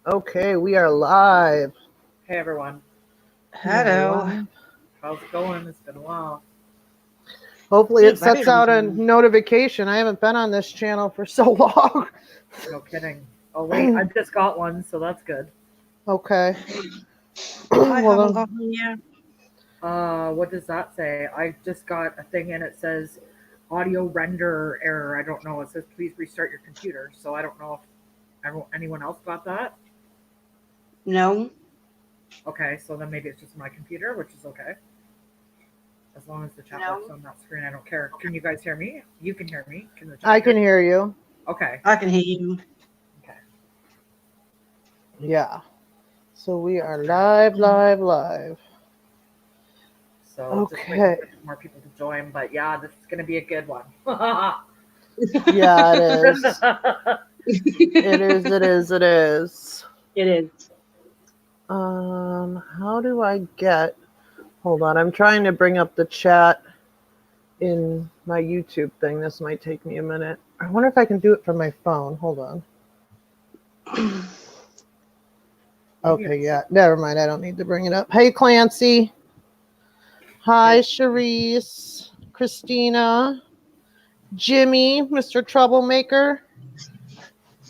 Okay, we are live. Hey everyone, Hello. how's it going? It's been a while. Hopefully it Very sets out a long. notification. I haven't been on this channel for so long. No kidding. Oh wait, I just got one, so that's good. Okay. I Well, haven't got one yet. What does that say? I just got a thing and it says audio render error. I don't know. It says please restart your computer. So I don't know if anyone else got that. No. Okay, so then maybe it's just my computer, which is okay. As long as the chat No. works on that screen, I don't care. Can you guys hear me? You can hear me. Can the chat I can hear you. Okay. I can hear you. Okay. Yeah. So we are live. So just waiting Okay. for more people to join, but yeah, this is gonna be a good one. Yeah, it is. It is. It is. How do I get... Hold on, I'm trying to bring up the chat in my YouTube thing. This might take me a minute. I wonder if I can do it from my phone. Hold on. Okay, yeah. Never mind. I don't need to bring it up. Hey, Clancy. Hi, Charisse. Christina. Jimmy, Mr. Troublemaker.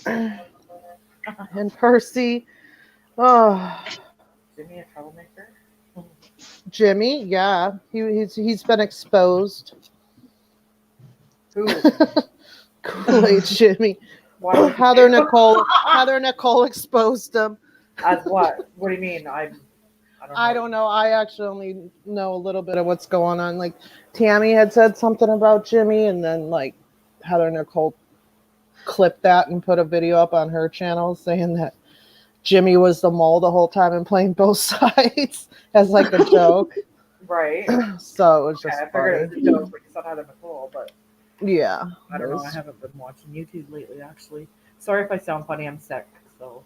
And Percy. Oh, Jimmy a troublemaker? Jimmy, yeah. He's been exposed. Who? Kool-Aid Jimmy. Why would you Heather say- Nicole exposed him. As what? What do you mean? I don't know. I actually only know a little bit of what's going on. Like Tammy had said something about Jimmy, and then like Heather Nicole clipped that and put a video up on her channel saying that Jimmy was the mole the whole time and playing both sides as like a joke. Right. So it was Okay, just I figured it funny. was a joke, but you said Heather Nicole, but Yeah. I don't know. I haven't been watching YouTube lately, actually. Sorry if I sound funny. I'm sick, so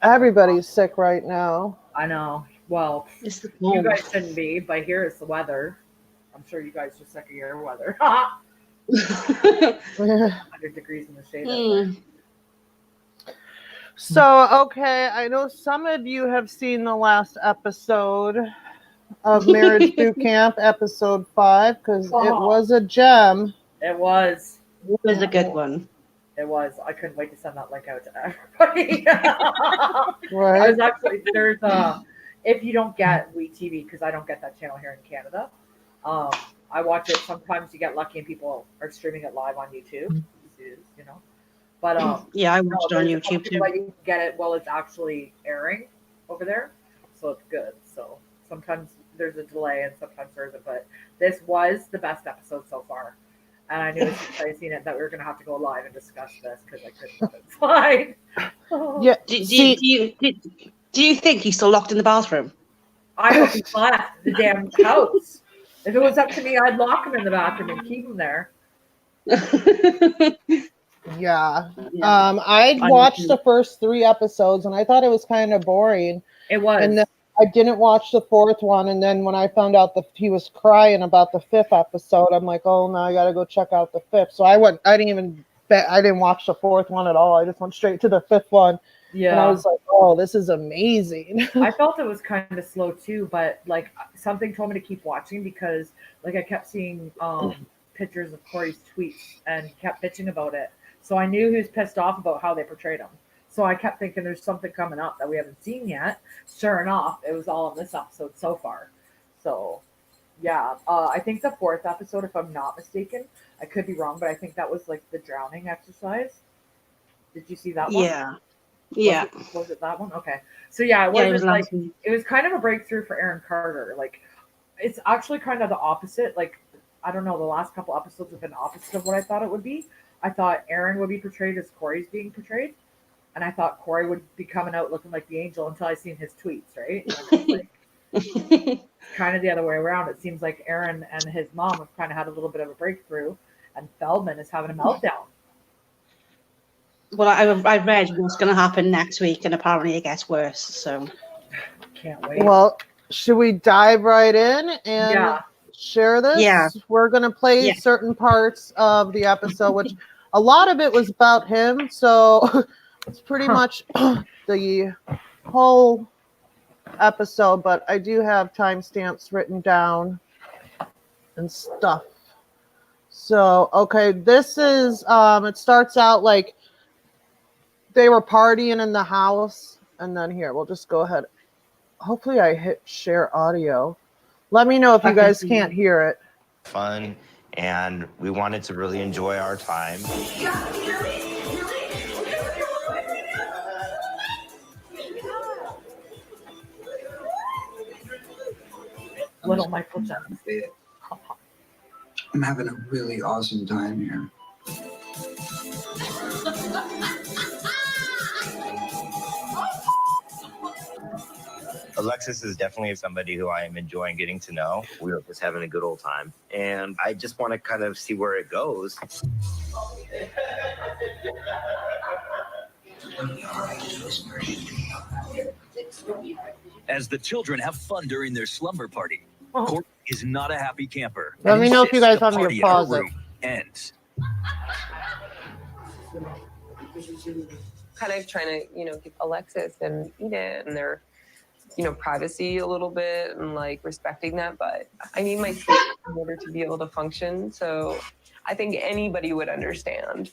Everybody's sick right now. I know. Well, It's the you cold. guys shouldn't be, but here is the weather. I'm sure you guys are sick of your weather. 100 degrees in the shade. So, okay, I know some of you have seen the last episode of Marriage Boot Camp, episode 5, because it was a gem. It was. It was a good one. It was. I couldn't wait to send that link out to everybody. I Right? was actually there's if you don't get WeTV because I don't get that channel here in Canada. I watch it. Sometimes you get lucky and people are streaming it live on YouTube. You know, but Yeah, I watched it on there's a couple YouTube people too. that you can get it while it's actually airing over there, so it's good. So sometimes there's a delay and sometimes there isn't. But this was the best episode so far. And I knew as soon as I seen it that we were going to have to go live and discuss this because I couldn't let it slide. Yeah. Do you think he's still locked in the bathroom? I hope he left the damn house. If it was up to me, I'd lock him in the bathroom and keep him there. Yeah. Yeah. I'd watched the first 3 episodes and I thought it was kind of boring. It was. And then I didn't watch the 4th one. And then when I found out that he was crying about the 5th episode, I'm like, oh, now I got to go check out the 5th. So I didn't watch the 4th one at all. I just went straight to the 5th one. Yeah. And I was like, oh, this is amazing. I felt it was kind of slow too, but like something told me to keep watching because like I kept seeing pictures of Corey's tweets and he kept bitching about it. So I knew he was pissed off about how they portrayed him. So I kept thinking there's something coming up that we haven't seen yet. Sure enough, it was all in this episode so far. So yeah, I think the 4th episode, if I'm not mistaken, I could be wrong, but I think that was like the drowning exercise. Did you see that one? Yeah. Yeah. Was it that one? Okay. So yeah, it was like last week. it was kind of a breakthrough for Aaron Carter. Like it's actually kind of the opposite. Like I don't know, the last couple episodes have been opposite of what I thought it would be. I thought Aaron would be portrayed as Corey's being portrayed. And I thought Corey would be coming out looking like the angel until I seen his tweets, right? And like, kind of the other way around. It seems like Aaron and his mom have kind of had a little bit of a breakthrough, and Feldman is having a meltdown. Well, I read what's going to happen next week, and apparently it gets worse. So Can't wait. Well, should we dive right in and share this? Yeah. We're going to play certain parts of the episode, which a lot of it was about him. So It's pretty much the whole episode, but I do have timestamps written down and stuff. So, okay, this is, it starts out like they were partying in the house, and then here, we'll just go ahead. Hopefully I hit share audio. Let me know if you guys can't hear it. Fun, and we wanted to really enjoy our time. Little Michael Jackson. I'm having a really awesome time here. Alexis is definitely somebody who I am enjoying getting to know. We were just having a good old time, and I just want to kind of see where it goes. As the children have fun during their slumber party, Courtney is not a happy camper. Let me know if you guys The want me to party at her pause it. room ends. Kind of trying to, keep Alexis and Eden and their, privacy a little bit and like respecting that. But I need my sleep in order to be able to function. So I think anybody would understand.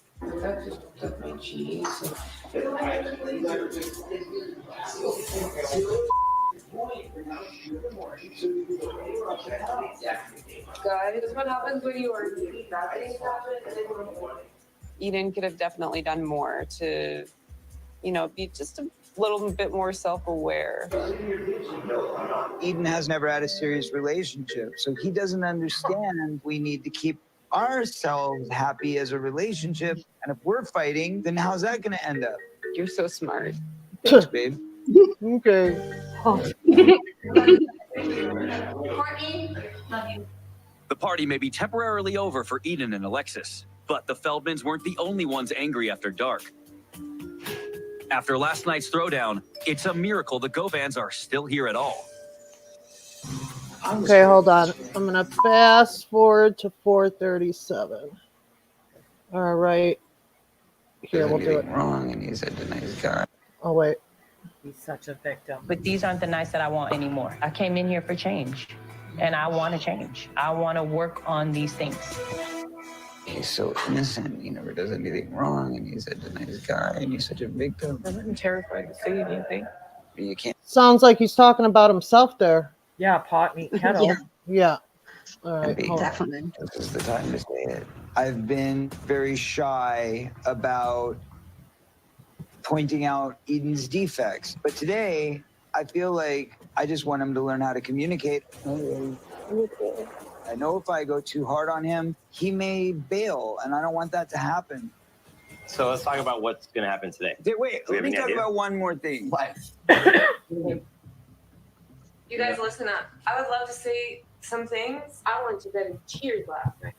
Guys, this is what happens when you are bad things happen. Eden could have definitely done more to, be just a little bit more self-aware. Eden has never had a serious relationship, so he doesn't understand we need to keep ourselves happy as a relationship. And if we're fighting, then how's that going to end up? You're so smart. Thanks, babe. Okay. The party may be temporarily over for Eden and Alexis, but the Feldmans weren't the only ones angry after dark. After last night's throwdown, it's a miracle the Govans are still here at all. Okay, hold on. I'm going to fast forward to 4:37. All right. Here, we'll do it. Wrong, and he's a nice guy. Oh, wait. He's such a victim. But these aren't the nights that I want anymore. I came in here for change, and I want to change. I want to work on these things. He's so innocent. He never does anything wrong, and he's such a nice guy, and he's such a victim. I'm terrified to say anything. You can't. Sounds like he's talking about himself there. Yeah, pot meat kettle. Yeah. All right. be. hold on. Definitely. This is the time to say it. I've been very shy about pointing out Eden's defects, but today I feel like I just want him to learn how to communicate. I know if I go too hard on him, he may bail, and I don't want that to happen. So let's talk about what's going to happen today. Wait, Do we let have me any talk idea? about one more thing. What? You guys listen up. I would love to say some things. I went to bed in tears last night.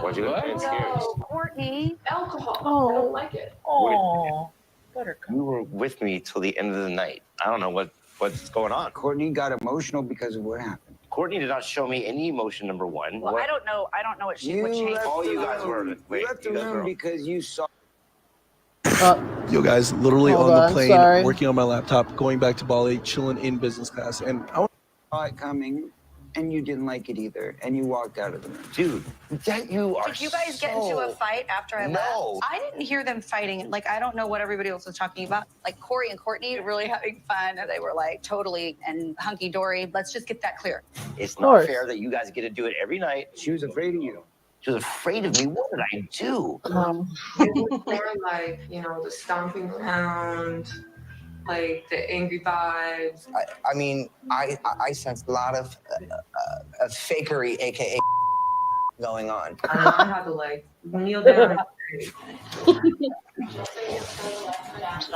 What'd you go to bed in tears? No, Courtney. Alcohol. Oh. I don't like it. Oh, buttercup. You were with me till the end of the night. I don't know what's going on. Courtney got emotional because of what happened. Courtney did not show me any emotion, number one. Well, What- I don't know what she would change. left all the you guys room. were- wait, You left the you guys room were- because you saw. Yo, guys, literally Hold on the on, plane, sorry. working on my laptop, going back to Bali, chilling in business class, and I want Saw it coming, and you didn't like it either, and you walked out of the room. Dude, that you are Did you guys get into a so- fight after I No. left? I didn't hear them fighting. Like, I don't know what everybody else was talking about. Like, Corey and Courtney really having fun. And they were like totally and hunky-dory. Let's just get that clear. It's Of not course. fair that you guys get to do it every night. She was afraid of you. She was afraid of me. What did I do? It was more like, the stomping around, like the angry vibes. I mean, I sense a lot of fakery, aka going on. I had to like kneel down.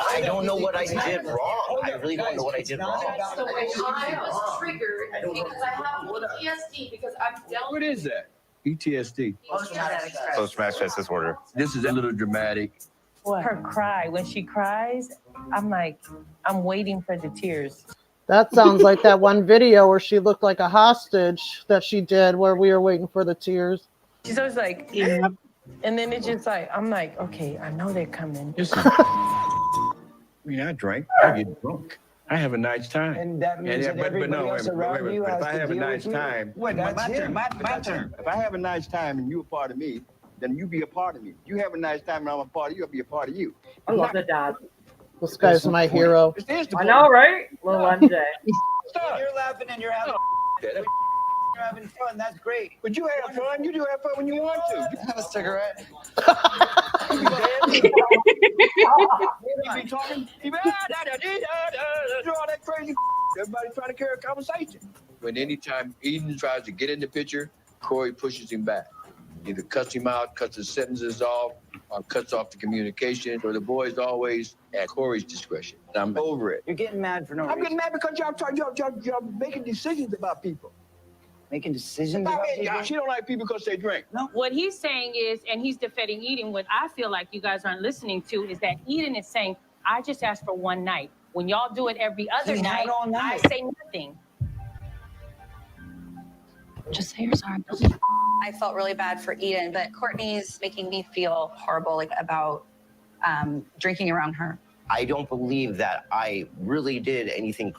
I don't know what I did wrong. I really don't know what I did wrong. So I was triggered because I have PTSD because I've dealt What is that? PTSD. Post-traumatic stress. Post-traumatic stress disorder. This is a little dramatic. Her cry, when she cries, I'm like, I'm waiting for the tears. That sounds like that one video where she looked like a hostage that she did where we were waiting for the tears. She's always like, Yeah. and then it's just like, I'm like, okay, I know they're coming. I mean, I drink. I get drunk. I have a nice time. And that means that everybody else around you has if I to have a deal nice with you. time, What, that's my him. turn. My turn. If I have a nice time and you're a part of me, then you be a part of me. You have a nice time and I'm a part of you, I'll be a part of you. I love the dad. This guy's my hero. I know, right? Little MJ. When you're laughing and you're having you're having fun, that's great. But you have fun. You do have fun when you want to. Have a cigarette. You be dancing. You be talking. You be do all that crazy. Everybody trying to carry a conversation. But anytime Eden tries to get in the picture, Corey pushes him back. Either cuts him out, cuts his sentences off, or cuts off the communication. So the boy's always at Corey's discretion. And I'm over it. You're getting mad for no reason. I'm getting mad because y'all making decisions about people. Making decisions about people. She don't like people because they drink. No. What he's saying is, and he's defending Eden, what I feel like you guys aren't listening to is that Eden is saying, I just asked for one night. When y'all do it every other He's night, not all night. I say nothing. Just say you're sorry. I felt really bad for Eden, but Courtney's making me feel horrible, like about drinking around her. I don't believe that I really did anything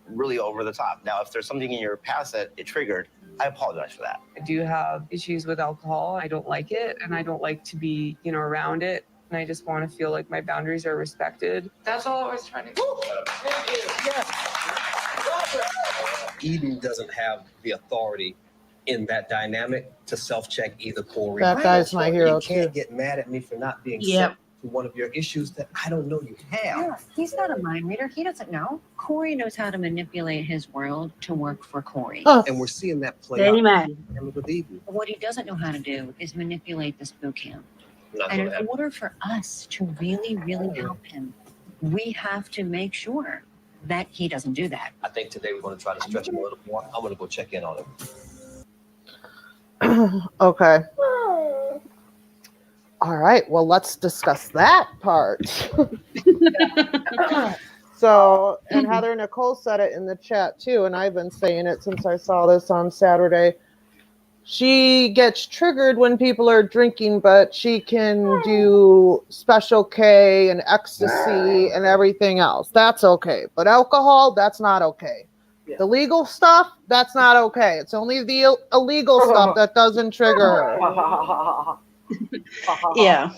really over the top. Now, if there's something in your past that it triggered, I apologize for that. I do have issues with alcohol. I don't like it, and I don't like to be, around it. And I just want to feel like my boundaries are respected. That's all I was trying to do. Eden doesn't have the authority in that dynamic to self-check either Corey. That guy's my hero, You can't too. get mad at me for not being Yep. set to one of your issues that I don't know you have. Yeah, he's not a mind reader. He doesn't know. Corey knows how to manipulate his world to work for Corey. Huh. And we're seeing that play out. Amen. And with Eden, What he doesn't know how to do is manipulate this boot camp. not And gonna in happen. order for us to really, really help him, we have to make sure that he doesn't do that. I think today we're going to try to stretch him a little more. I'm going to go check in on him. Okay. All right. Well, let's discuss that part. So, and Heather Nicole said it in the chat too, and I've been saying it since I saw this on Saturday. She gets triggered when people are drinking, but she can do Special K and ecstasy and everything else. That's okay. But alcohol, that's not okay. Yeah. The legal stuff, that's not okay. It's only the illegal stuff that doesn't trigger her. Yeah.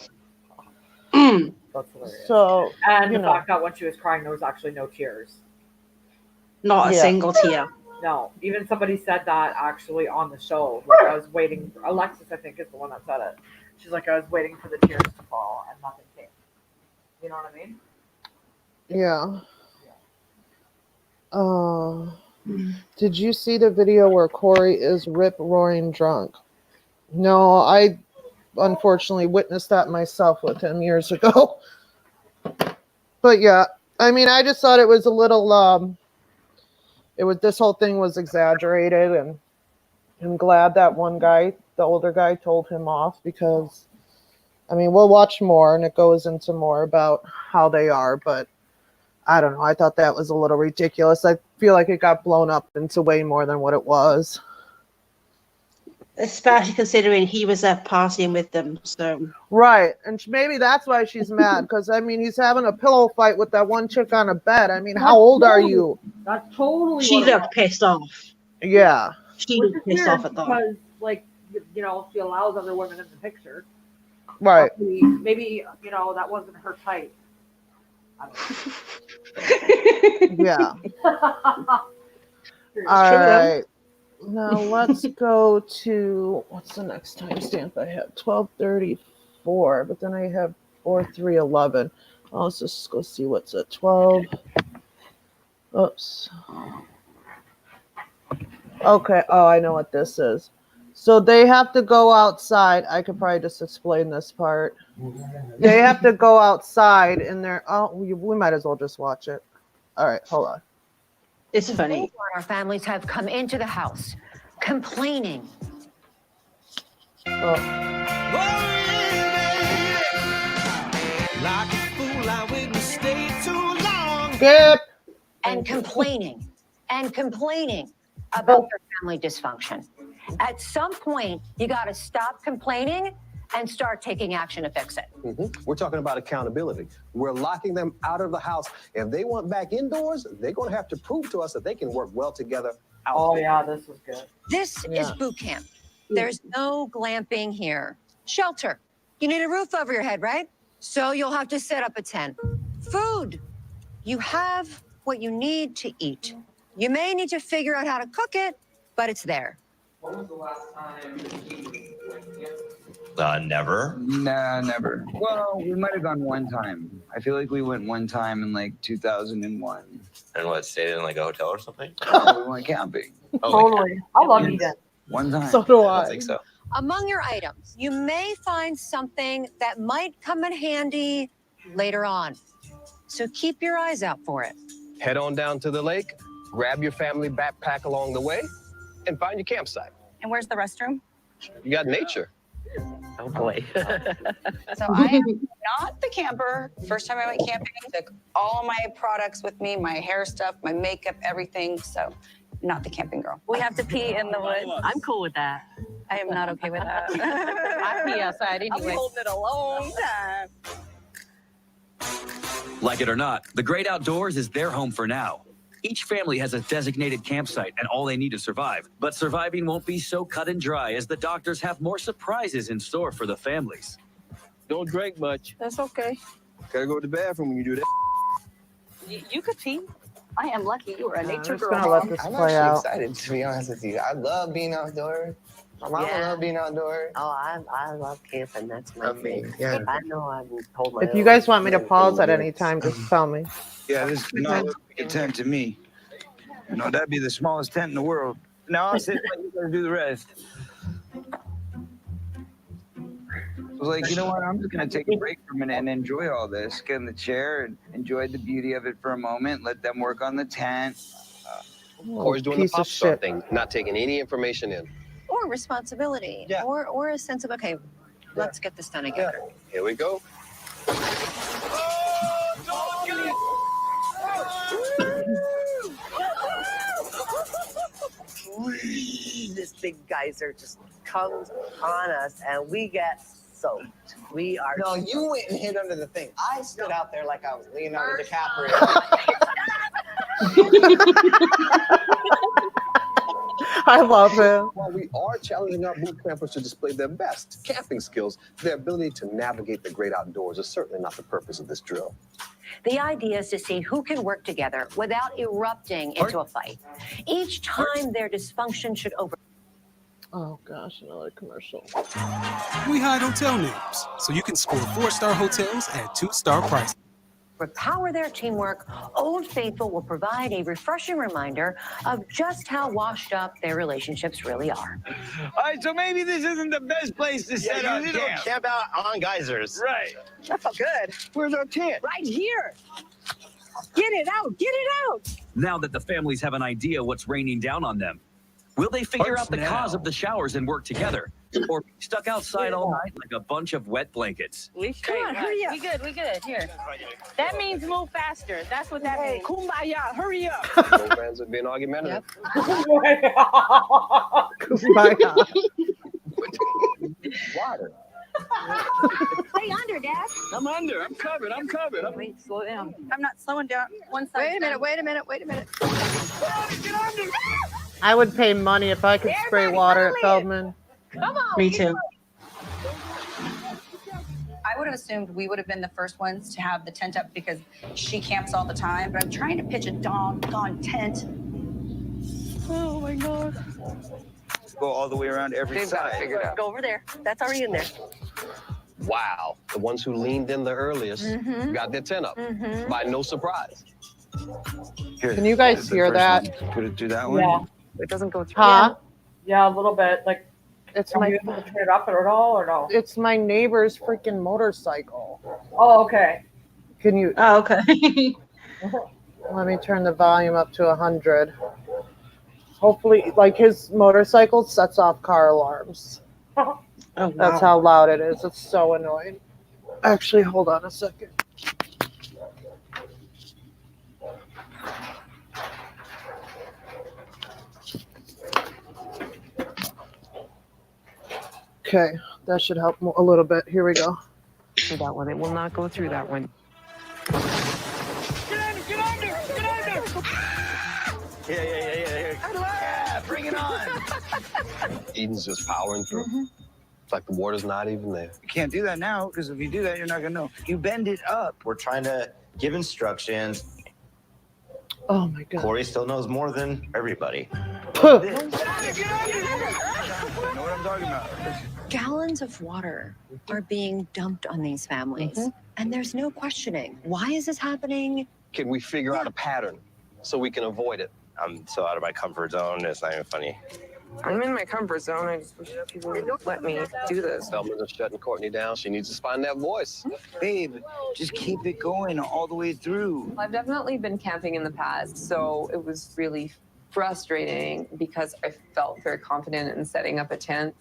That's hilarious. So, And you the know. fact that when she was crying, there was actually no tears. Not a Yeah. single tear. No, even somebody said that actually on the show. Like I was waiting. Alexis, I think, is the one that said it. She's like, I was waiting for the tears to fall, and nothing came. You know what I mean? Yeah. Did you see the video where Corey is rip roaring drunk? No, I unfortunately witnessed that myself with him years ago. But yeah, I mean, I just thought it was a little, this whole thing was exaggerated, and I'm glad that one guy, the older guy, told him off, because, I mean, we'll watch more and it goes into more about how they are, but I don't know. I thought that was a little ridiculous. I feel like it got blown up into way more than what it was. Especially considering he was partying with them. So Right. And maybe that's why she's mad, because, I mean, he's having a pillow fight with that one chick on a bed. I mean, how old are you? That's totally. she what it looked pissed off. Yeah. She was. looked Which is pissed weird off at that. because, like, she allows other women in the picture. Right. Maybe that wasn't her type. I don't know. Yeah. All right. Now let's go to, what's the next timestamp I have? 12:34, but then I have 4:3:11. Well, let's just go see what's at 12. Oops. Okay. Oh, I know what this is. So they have to go outside. I could probably just explain this part. They have to go outside in their, we might as well just watch it. All right, hold on. It's funny. Our families have come into the house complaining. Oh. Skip. And complaining about their family dysfunction. At some point, you got to stop complaining and start taking action to fix it. We're talking about accountability. We're locking them out of the house. If they want back indoors, they're going to have to prove to us that they can work well together Oh yeah, this is good. This is boot camp. There's no glamping here. Shelter. You need a roof over your head, right? So you'll have to set up a tent. Food. You have what you need to eat. You may need to figure out how to cook it, but it's there. When was the last time you went camping? Never. Nah, never. Well, we might have gone one time. I feel like we went one time in like 2001. And what, stayed in like a hotel or something? We went camping. Totally. I love Eden. One time. So do I I. don't think so. Among your items, you may find something that might come in handy later on. So keep your eyes out for it. Head on down to the lake, grab your family backpack along the way, and find your campsite. And where's the restroom? You got nature. Oh boy. So I am not the camper. First time I went camping, took all my products with me, my hair stuff, my makeup, everything. So not the camping girl. We have to pee in the woods. I'm cool with that. I am not okay with that. I pee outside I'll be anyway. holding it a long time. Like it or not, the great outdoors is their home for now. Each family has a designated campsite and all they need to survive. But surviving won't be so cut and dry as the doctors have more surprises in store for the families. Don't drink much. That's okay. Gotta go to the bathroom when you do that. You could pee. I am lucky you are a I'm nature just girl. gonna let Mom. this I'm play actually out. excited, to be honest with you. I love being outdoors. My mama Yeah. love being outdoors. Oh, I love camping. That's my I mean, thing. yeah. I know I've told my If you guys want me to pause at any time, just tell me. Yeah, this is not like a tent to me. You know, that'd be the smallest tent in the world. Now I'll sit like you gotta do the rest. I was like, you know what? I'm just gonna take a break for a minute and enjoy all this. Get in the chair and enjoy the beauty of it for a moment. Let them work on the tent. Corey's doing the Piece of pop star shit. thing, not taking any information in. Or responsibility. Yeah. Or a sense of, okay, let's get this done together. Here we go. This big geyser just comes on us and we get soaked. We are. No, you went and hid under the thing. I stood out there like I was Leonardo DiCaprio. I love him. While we are challenging our boot campers to display their best camping skills, their ability to navigate the great outdoors is certainly not the purpose of this drill. The idea is to see who can work together without erupting into a fight. Each time their dysfunction should over. Oh gosh, another commercial. We hide hotel names, so you can score 4-star hotels at 2-star prices. To power their teamwork, Old Faithful will provide a refreshing reminder of just how washed up their relationships really are. All right, so maybe this isn't the best place to set up you don't camp. camp out on geysers. Right. That felt good. Where's our tent? right here. Get it out. Get it out. Now that the families have an idea what's raining down on them, will they figure out the cause of the showers and work together? Or be stuck outside all night like a bunch of wet blankets? We Come on, hurry up. We good. We good. Here. That means move faster. That's what that means. Kumbaya, hurry up. No fans are being argumentative. Kumbaya. Water. Stay under, Dad. I'm under. I'm covered. I'm covered. Wait, slow down. I'm not slowing down. One side. Wait a minute. Wait a minute. Wait a minute. I would pay money if I could spray water at Feldman. Come on. Me too. I would have assumed we would have been the first ones to have the tent up because she camps all the time. But I'm trying to pitch a doggone tent. Oh my God. Go all the way around every They've got it side. figured out. Go over there. That's already in there. Wow. The ones who leaned in the earliest got their tent up by no surprise. Here, Can you guys the hear first that? one. Put it through that one. Yeah. It doesn't go through. Huh? Yeah, a little bit. Like, It's are you my able to turn it up at all or no? it's my neighbor's freaking motorcycle. Oh, okay. Can you Oh, okay. let me turn the volume up to 100? Hopefully, like his motorcycle sets off car alarms. Oh, wow. That's how loud it is. It's so annoying. Actually, hold on a second. Okay, That should help a little bit. Here we go. For that one, it will not go through that one. Yeah, bring it on. Eden's just powering through. It's like the water's not even there. You can't do that now, because if you do that, you're not gonna know. You bend it up. We're trying to give instructions. Oh my god. Corey still knows more than everybody. You know what I'm talking about? Gallons of water are being dumped on these families, and there's no questioning. Why is this happening? Can we figure out a pattern so we can avoid it? I'm so out of my comfort zone. It's not even funny. I'm in my comfort zone. I just wish people would let me do this. Feldman is shutting Courtney down. She needs to find that voice. Babe, just keep it going all the way through. I've definitely been camping in the past, so it was really frustrating because I felt very confident in setting up a tent.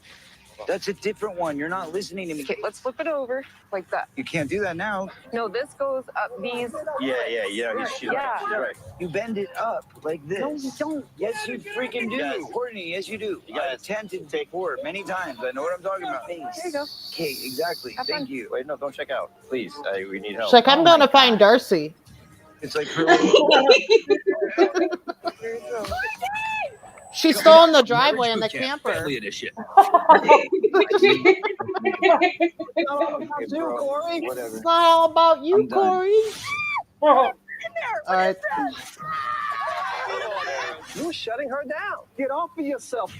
That's a different one. You're not listening to me. Okay, let's flip it over like that. You can't do that now. No, this goes up these. Yeah. Right. You bend it up like this. No, you don't. Yes, you freaking do. Courtney, yes, you do. I attempted to take forward many times. I know what I'm talking about. There you go. Okay, exactly. Have Thank fun. you. Wait, no, don't check out. Please, we need help. She's like, I'm gonna find Darcy. It's like her. She's still in the driveway in the camper. Family initiative. Whatever. It's not all about you, I'm done. Corey. All right. You're shutting her down. Get off of yourself.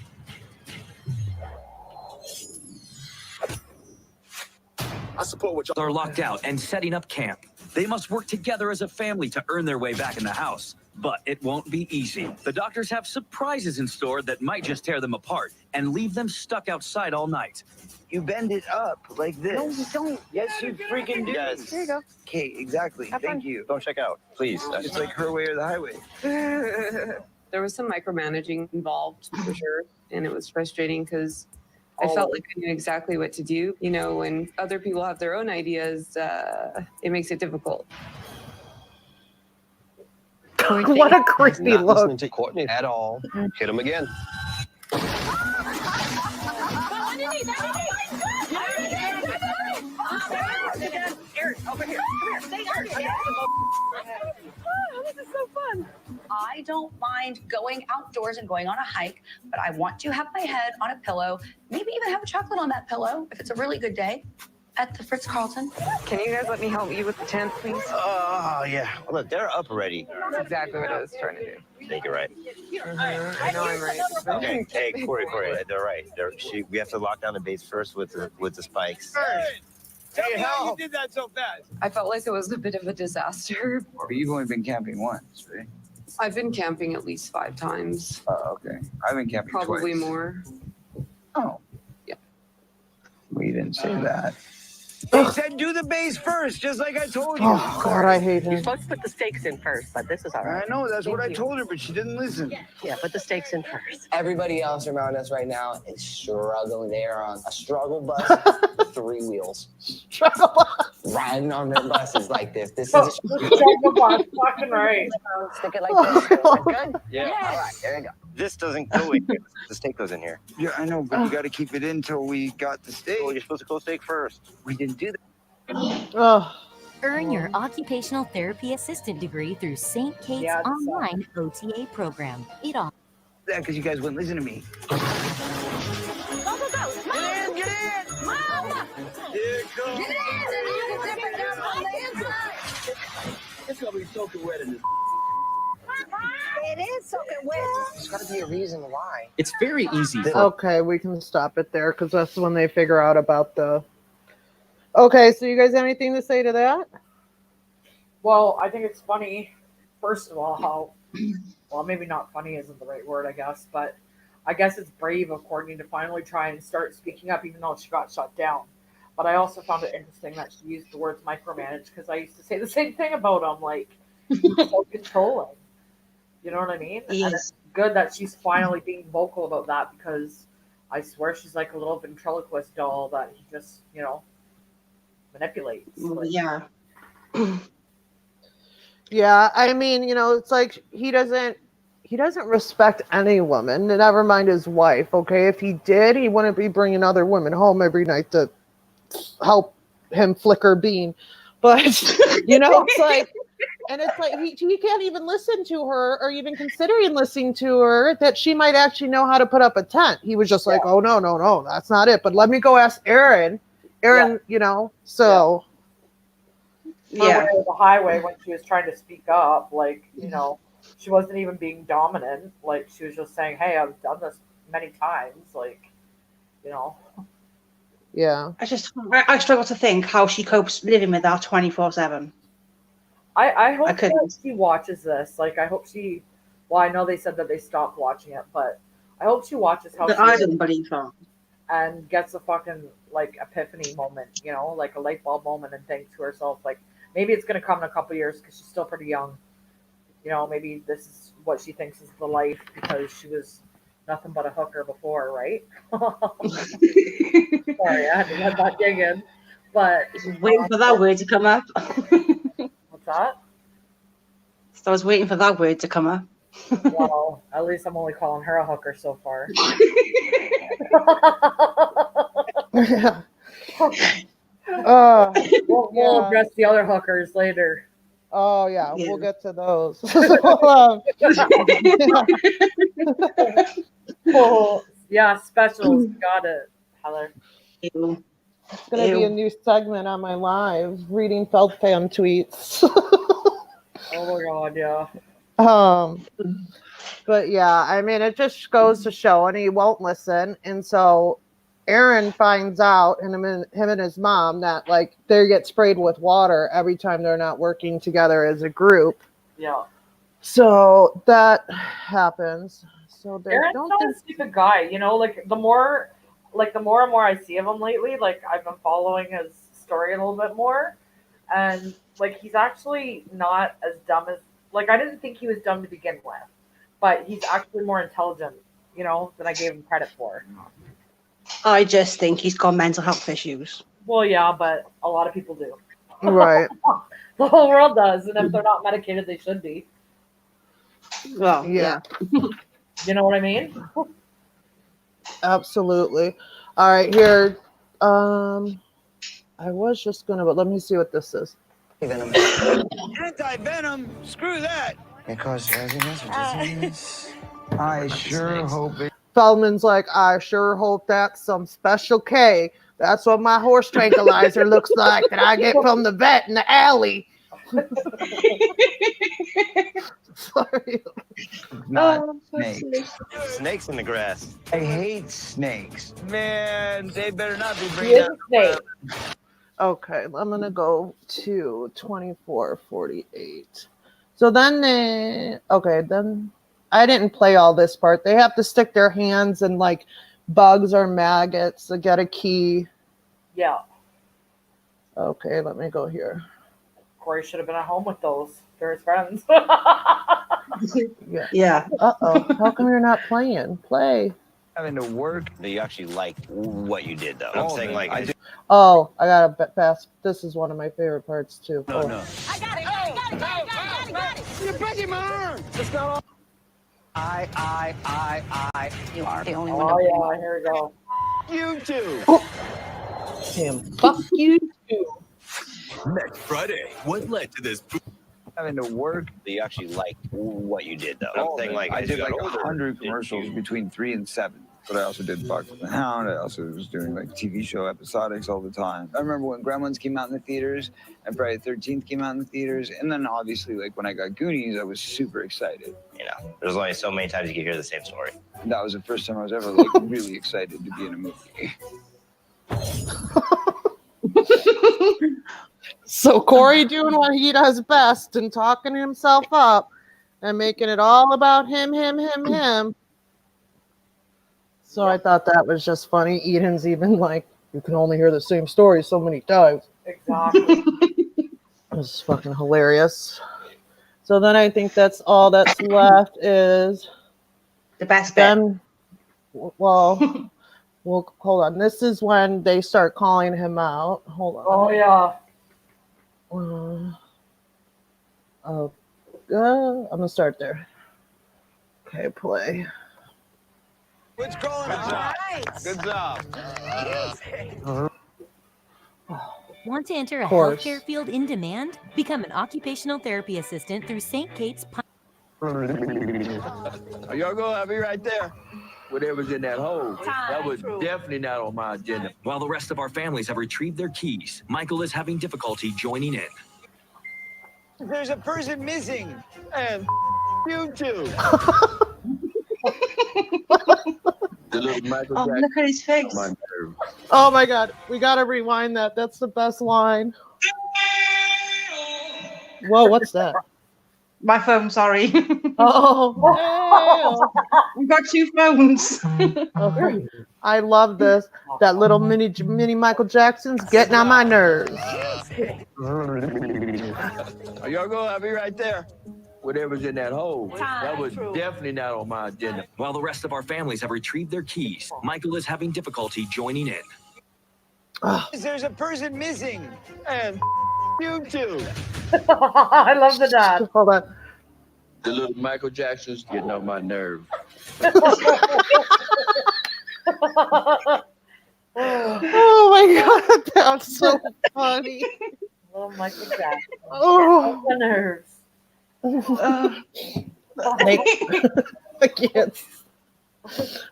I support what y'all Are locked out and setting up camp. They must work together as a family to earn their way back in the house. But it won't be easy. The doctors have surprises in store that might just tear them apart and leave them stuck outside all night. You bend it up like this. No, you don't. Yes, you freaking do. Yes. Here you go. Okay, exactly. Have Thank fun. you. Don't check out, please. It's like her way or the highway. There was some micromanaging involved for sure, and it was frustrating because I felt like I knew exactly what to do. You know, when other people have their own ideas, it makes it difficult. What a creepy not look. listening to Courtney at all. Hit him again. Eric, over here. Come here. This is so fun. I don't mind going outdoors and going on a hike, but I want to have my head on a pillow, maybe even have a chocolate on that pillow if it's a really good day at the Fritz Carlton. Can you guys let me help you with the tent, please? Oh, yeah. Look, they're up already. That's exactly what I was trying to do. I think you're right. I know I'm right. Hey, Corey, they're right. We have to lock down the base first with the spikes. Tell me how you did that so fast. I felt like it was a bit of a disaster. But you've only been camping once, right? I've been camping at least 5 times, Oh, okay. I've been camping probably twice. more. Oh. Yeah. Well, you didn't say that. They said do the base first, just like I told you. Oh God, I hate You're him. supposed to put the steaks in first, but this is all right. I know, that's what I Thank you. told her, but she didn't listen. Yeah, put the steaks in first. Everybody else around us right now is struggling. They are on a struggle bus with 3 wheels, riding on their buses like this. This is a Fucking right. stick it like this. Good? Yeah. All right, there you go. This doesn't go in here. The steak goes in here. Yeah, I know, but you got to keep it in till we got the steak. Oh, you're supposed to close steak first. We didn't do that. Oh, Earn your occupational therapy assistant degree through St. Kate's Yeah, online OTA program. It offers That because you guys wouldn't listen to me. Go, go, go. Mom! Get in! Mom! Here it comes. Get in! And you can dip it down on the inside. It's gonna be soaking wet in this. It is soaking wet. There's got to be a reason why. It's very easy for okay, we can stop it there because that's when they figure out about the. Okay, so you guys have anything to say to that? Well, I think it's funny, first of all, how, well, maybe not funny isn't the right word, I guess, but I guess it's brave of Courtney to finally try and start speaking up, even though she got shut down. But I also found it interesting that she used the words micromanage, because I used to say the same thing about him, like, he's so controlling. You know what I mean? And it's good that she's finally being vocal about that, because I swear she's like a little ventriloquist doll that he just, you know, manipulates. Like, Yeah. Yeah, I mean, you know, it's like he he doesn't respect any woman, never mind his wife, okay? If he did, he wouldn't be bringing other women home every night to help him flick her bean. But, it's like, and it's like he can't even listen to her or even considering listening to her that she might actually know how to put up a tent. He was just like, oh, no, that's not it. But let me go ask Aaron. So. Yeah. The highway when she was trying to speak up, like, she wasn't even being dominant. Like, she was just saying, hey, I've done this many times. Like, Yeah. I struggle to think how she copes living with that 24/7. I hope that she watches this. Like, I hope she. Well, I know they said that they stopped watching it, but I hope she watches how. I didn't believe her. And gets a fucking epiphany moment, like a light bulb moment, and thinks to herself, like, maybe it's gonna come in a couple years because she's still pretty young. Maybe this is what she thinks is the life because she was nothing but a hooker before, right? Sorry, I had to let that dig in. But waiting for that word to come up. What's that? So I was waiting for that word to come up. Well, at least I'm only calling her a hooker so far. We'll address the other hookers later. Oh yeah, we'll get to those. Yeah, specials. Got it, Heather. It's gonna be a new segment on my live, reading Feldman tweets. Oh my god, yeah. But yeah, I mean, it just goes to show, and he won't listen, and so Aaron finds out, and him and his mom, that like they get sprayed with water every time they're not working together as a group. Yeah. So that happens. So Aaron's not a stupid guy, like the more and more I see of him lately, like I've been following his story a little bit more, and like he's actually not as dumb as I didn't think he was dumb to begin with, but he's actually more intelligent, than I gave him credit for. I just think he's got mental health issues. Well, yeah, but a lot of people do. Right. The whole world does, and if they're not medicated, they should be. Well, yeah. You know what I mean? Absolutely. All right, here. I was just gonna, but let me see what this is. Anti-venom? Screw that. It causes messages. I sure hope it. Feldman's like, I sure hope that's some special K. That's what my horse tranquilizer looks like that I get from the vet in the alley. Sorry. Not snakes. Snakes in the grass. I hate snakes. Man, they better not be He bringing is a snake. Okay, I'm going to go to 24:48. So then then I didn't play all this part. They have to stick their hands in like bugs or maggots to get a key. Yeah. Okay, let me go here. Corey should have been at home with those. They're his friends. Yeah. Uh-oh. How come you're not playing? Play. Having to work. You actually like what you did, though. I'm saying, like, I Oh, I got to pass. This is one of my favorite parts, too. No. You're breaking my arm. It's not all. I. You are the only one. Oh, yeah, here we go. You too. Him. Fuck you, too. Next Friday, what led to this? Having to work. You actually like what you did, though. I'm saying, like, I as did you got like older, 100 commercials between 3 and 7. But I also did Fox and the Hound. I also was doing like TV show episodics all the time. I remember when Gremlins came out in the theaters and Friday the 13th came out in the theaters. And then obviously like when I got Goonies, I was super excited. There's only so many times you can hear the same story. That was the first time I was ever like really excited to be in a movie. So Corey doing what he does best and talking himself up and making it all about him. So I thought that was just funny. Eden's even like, you can only hear the same story so many times. Exactly. It was fucking hilarious. So then I think that's all that's left is the best bit. Well, hold on. This is when they start calling him out. Hold on. Oh, yeah. I'm going to start there. Okay, play. What's going on? Good job. Want to enter a Course. healthcare field in demand? Become an occupational therapy assistant through St. Kate's. Are y'all gonna have me right there? Whatever's in that hole. That was definitely not on my agenda. While the rest of our families have retrieved their keys, Michael is having difficulty joining in. There's a person missing. And you too. The little Michael Oh, Jackson. look at his face. My nerve. Oh my God, we gotta rewind that. That's the best line. Whoa, what's that? My phone, sorry. Oh, We've got two phones. okay. I love this. That little mini Michael Jackson's getting on my nerves. Are y'all gonna have me right there? Whatever's in that hole. That was definitely not on my agenda. While the rest of our families have retrieved their keys, Michael is having difficulty joining in. There's a person missing. And you too. I love the dad. Hold on. The little Michael Jackson's getting on my nerve. Oh my God, that's so funny. Little Michael Jackson. Oh, The nerves. I can't.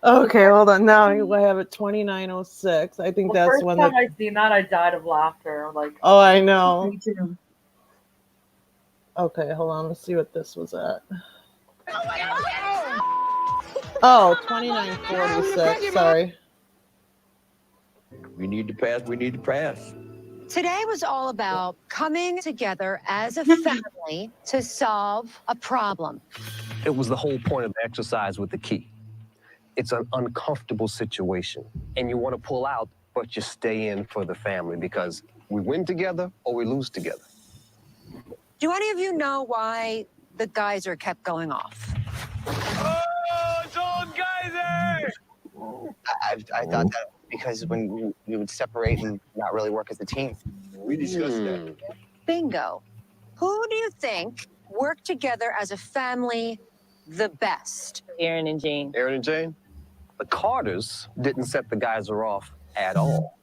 Okay, hold on. Now I have it 29:06. I think The that's first when time the. I seen that, I died of laughter. Like, Oh, I know. Okay, hold on. Let's see what this was at. Oh, 29:46. Sorry. We need to pass. We need to pass. Today was all about coming together as a family to solve a problem. It was the whole point of the exercise with the key. It's an uncomfortable situation, and you want to pull out, but you stay in for the family because we win together or we lose together. Do any of you know why the geyser kept going off? Oh, it's old geyser! I thought that because when we would separate and not really work as a team. We discussed that. Bingo. Who do you think worked together as a family the best? Aaron and Jane. Aaron and Jane, the Carters didn't set the geyser off at all.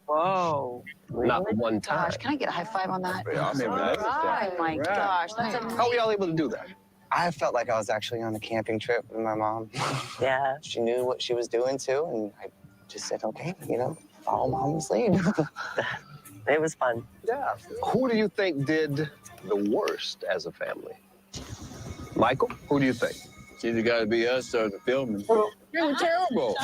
Whoa. Not one time. Gosh, can I get a high five on that? Yeah, I remember that. Oh my gosh, that's amazing. How were y'all able to do that? I felt like I was actually on a camping trip with my mom. Yeah. She knew what she was doing too, and I just said, okay, follow mom's lead. It was fun. Yeah. Who do you think did the worst as a family? Michael, who do you think? It's either got to be us or the Feldman. They were terrible.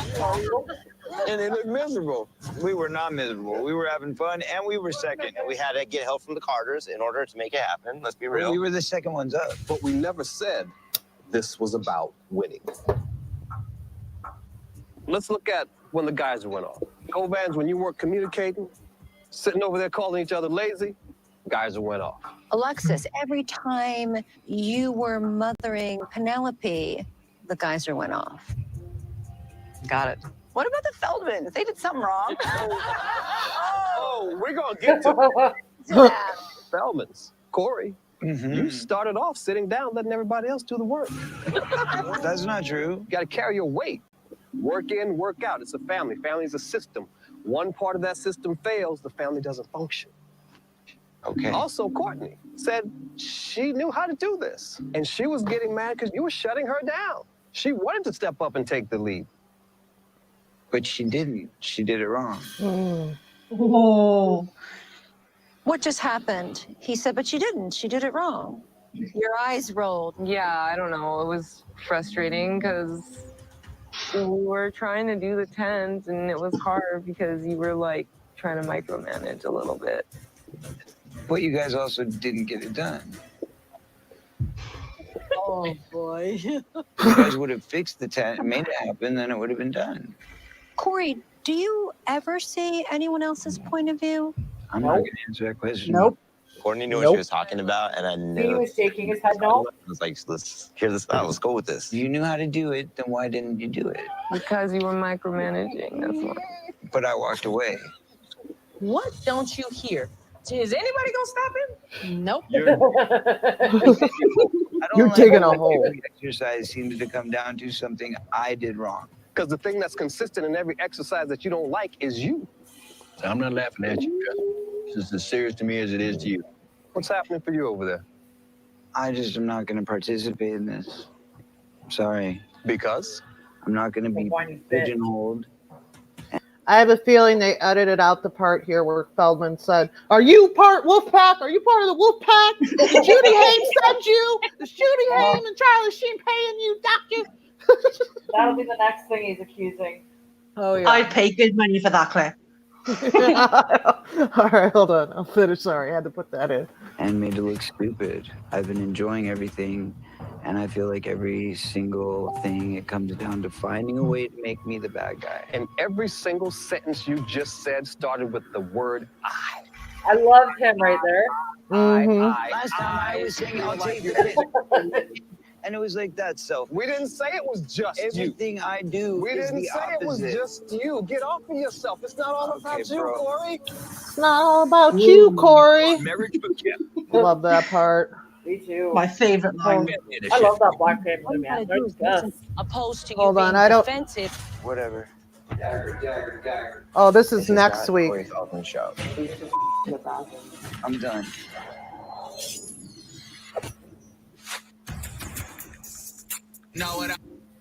And they looked miserable. We were not miserable. We were having fun, and we were second. And we had to get help from the Carters in order to make it happen. Let's be real. We were the second ones up. But we never said this was about winning. Let's look at when the geyser went off. Go-Vans, when you weren't communicating, sitting over there calling each other lazy, geyser went off. Alexis, every time you were mothering Penelope, the geyser went off. Got it. What about the Feldmans? They did something wrong. Oh, we're going to get to Feldmans. Corey, you started off sitting down, letting everybody else do the work. That's not true. You got to carry your weight. Work in, work out. It's a family. Family is a system. One part of that system fails, the family doesn't function. Okay. Also, Courtney said she knew how to do this. And she was getting mad because you were shutting her down. She wanted to step up and take the lead. But she didn't. She did it wrong. Oh. What just happened? He said, but she didn't. She did it wrong. Your eyes rolled. Yeah, I don't know. It was frustrating because we were trying to do the 10s and it was hard because you were like trying to micromanage a little bit. But you guys also didn't get it done. Oh boy. You guys would have fixed the tent, made it happen, then it would have been done. Corey, do you ever see anyone else's point of view? I'm not going to answer that question. Nope. Courtney knew what she was talking about, and I He knew. was shaking his head no. I was like, let's hear this out. Let's go with this. You knew how to do it, then why didn't you do it? Because you were micromanaging, that's why. But I walked away. What don't you hear? Is anybody gonna stop him? Nope. You're like digging a when hole. every exercise seems to come down to something I did wrong. Because the thing that's consistent in every exercise that you don't like is you. I'm not laughing at you, Justin. It's just as serious to me as it is to you. What's happening for you over there? I just am not going to participate in this. Sorry. Because? I'm not going to be pigeonholed. I have a feeling they edited out the part here where Feldman said, "Are you part Wolfpack? Are you part of the Wolfpack? Did Judy Haynes send you? Is Judy Haynes and Charlie Sheen paying you, doctor?" That'll be the next thing he's accusing. Oh yeah. I'd pay good money for that clip. All right, hold on. I'm finished. Sorry, I had to put that in. And made to look stupid. I've been enjoying everything, and I feel like every single thing, it comes down to finding a way to make me the bad guy. And every single sentence you just said started with the word I. I loved him right there. Last time I was saying I'll take credit. And it was like that, so. We didn't say it was just everything you. I do We is didn't the say opposite. it was just you. Get off of yourself. It's not all about you, bro. Corey. It's not all about you, Corey. Marriage boot camp. Love that part. Me too. My favorite line. I love that Black Panther movie. Man. They're the best. Opposed to you Hold being on, I don't- defensive. Whatever. Oh, this is next week. Corey Feldman show. I'm done.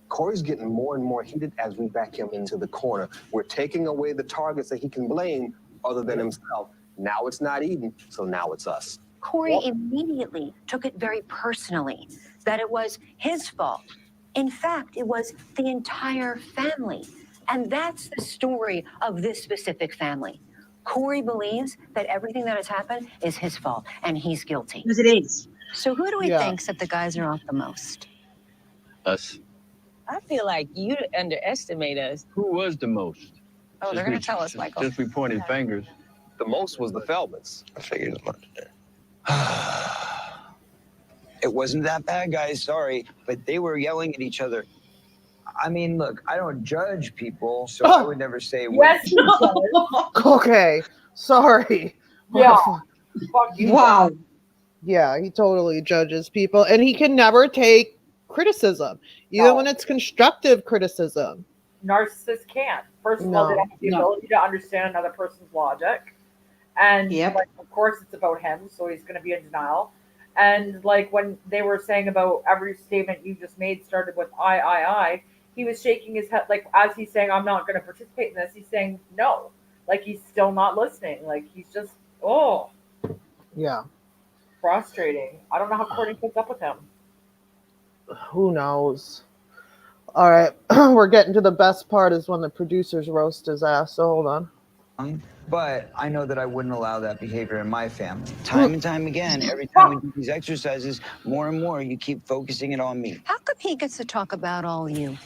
Corey's getting more and more heated as we back him into the corner. We're taking away the targets that he can blame other than himself. Now it's not Eden, so now it's us. Corey immediately took it very personally, that it was his fault. In fact, it was the entire family. And that's the story of this specific family. Corey believes that everything that has happened is his fault, and he's guilty. Because it is. So who do we Yeah. think set the geyser off the most? Us. I feel like you underestimate us. Who was the most? Oh, they're going to tell us, Michael. Since we pointed fingers. The most was the Feldmans. I figured as much. It wasn't that bad, guys, sorry, but they were yelling at each other. I mean, look, I don't judge people, so I would never say Yes, he does. Okay, sorry. Yeah. Fuck you. Wow. Yeah, he totally judges people, and he can never take criticism, even when it's constructive criticism. Narcissists can't. First of all, they No. don't have the ability to understand another person's logic. And like, of course, it's about him, so he's going to be in denial. And like when they were saying about every statement you just made started with I, he was shaking his head, like as he's saying, I'm not going to participate in this. He's saying no, like he's still not listening. Like he's just Yeah. frustrating. I don't know how Courtney puts up with him. Who knows? All right, we're getting to the best part is when the producers roast his ass. So hold on. But I know that I wouldn't allow that behavior in my family. Time and time again, every time we do these exercises, more and more, you keep focusing it on me. How come he gets to talk about all you?